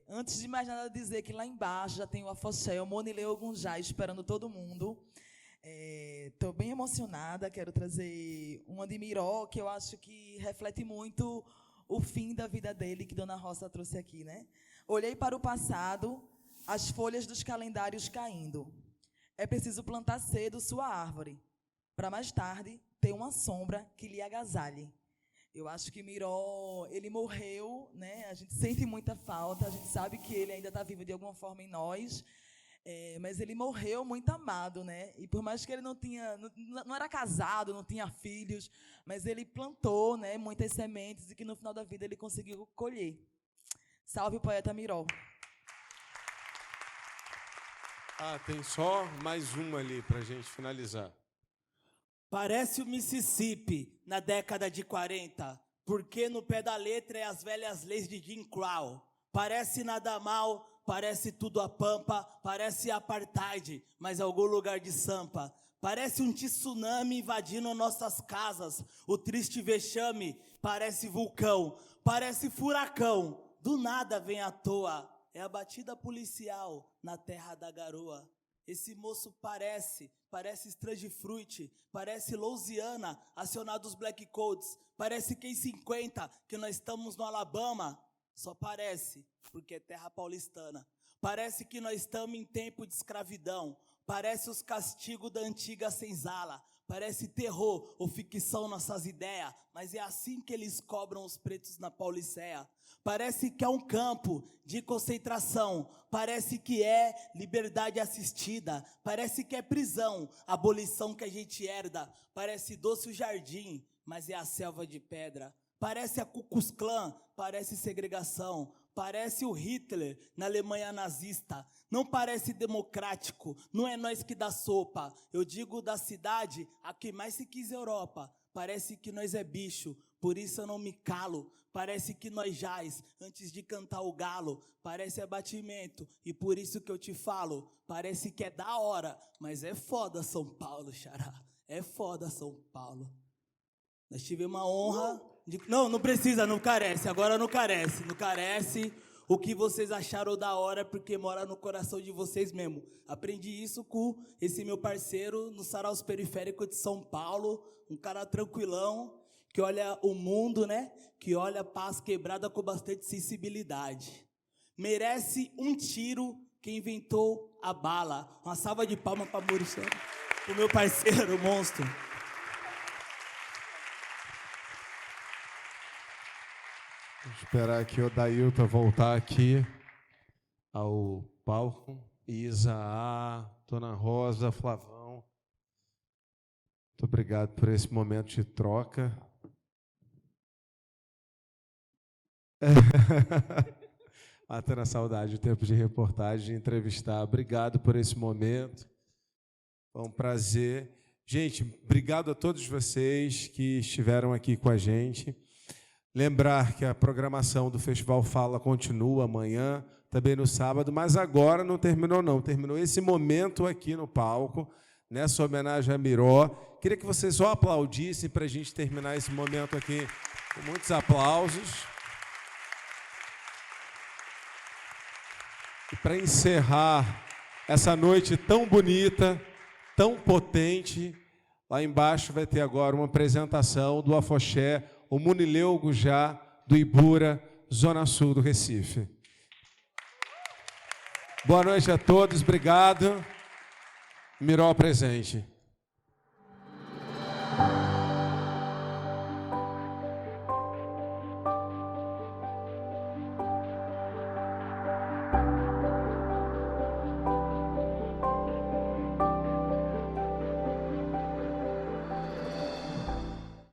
Antes de mais nada, dizer que lá embaixo já tem o Afoxé, o Monilê Ogunjá esperando todo mundo. Estou bem emocionada, quero trazer uma de Miró, que eu acho que reflete muito o fim da vida dele, que Dona Rosa trouxe aqui, né? Olhei para o passado, as folhas dos calendários caindo. É preciso plantar cedo sua árvore, para mais tarde ter uma sombra que lhe agasalhe. Eu acho que Miró, ele morreu, né? A gente sente muita falta, a gente sabe que ele ainda está vivo de alguma forma em nós, mas ele morreu muito amado, né? E por mais que ele não era casado, não tinha filhos, mas ele plantou, né, muitas sementes e que no final da vida ele conseguiu colher. Salve o poeta Miró. Tem só mais uma ali para a gente finalizar. Parece o Mississippi na década de 40, porque no pé da letra é as velhas leis de Jim Crow. Parece nada mal, parece tudo a pampa, parece apartheid, mas algum lugar de Sampa. Parece um tsunami invadindo nossas casas, o triste vexame parece vulcão, parece furacão, do nada vem à toa, é a batida policial na terra da garoa. Esse moço parece Strange Fruit, parece Louisiana, acionados Black Codes, parece K50, que nós estamos no Alabama, só parece, porque é terra paulistana. Parece que nós estamos em tempo de escravidão, parece os castigos da antiga senzala, parece terror ou ficção nossas ideias, mas é assim que eles cobram os pretos na Pauliceia. Parece que é um campo de concentração, parece que é liberdade assistida, parece que é prisão, abolição que a gente herda, parece doce o jardim, mas é a selva de pedra. Parece a Ku Klux Klan, parece segregação, parece o Hitler na Alemanha nazista. Não parece democrático, não é nós que dá sopa. Eu digo da cidade a que mais se quis Europa. Parece que nós é bicho, por isso eu não me calo. Parece que nós jaz antes de cantar o galo. Parece abatimento, e por isso que eu te falo. Parece que é da hora, mas é foda São Paulo, xará. É foda São Paulo. Nós tivemos uma honra de... Não precisa, não carece. Agora não carece. Não carece. O que vocês acharam da hora, porque mora no coração de vocês mesmo. Aprendi isso com esse meu parceiro no Saraus Periférico de São Paulo. Um cara tranquilão, que olha o mundo, né? Que olha a paz quebrada com bastante sensibilidade. Merece um tiro quem inventou a bala. Uma salva de palmas para Maurício, o meu parceiro, o monstro. Vou esperar aqui o Dailton voltar aqui ao palco. Isa, Dona Rosa, Flavão. Muito obrigado por esse momento de troca. Matando a saudade do tempo de reportagem, de entrevistar. Obrigado por esse momento. Foi um prazer. Gente, obrigado a todos vocês que estiveram aqui com a gente. Lembrar que a programação do Festival Fala continua amanhã, também no sábado, mas agora não terminou, não. Terminou esse momento aqui no palco, nessa homenagem a Miró. Queria que vocês só aplaudissem para a gente terminar esse momento aqui com muitos aplausos. E para encerrar essa noite tão bonita, tão potente, lá embaixo vai ter agora uma apresentação do Afoxé, o Munileu Gujá, do Ibura, Zona Sul do Recife. Boa noite a todos, obrigado. Miró presente.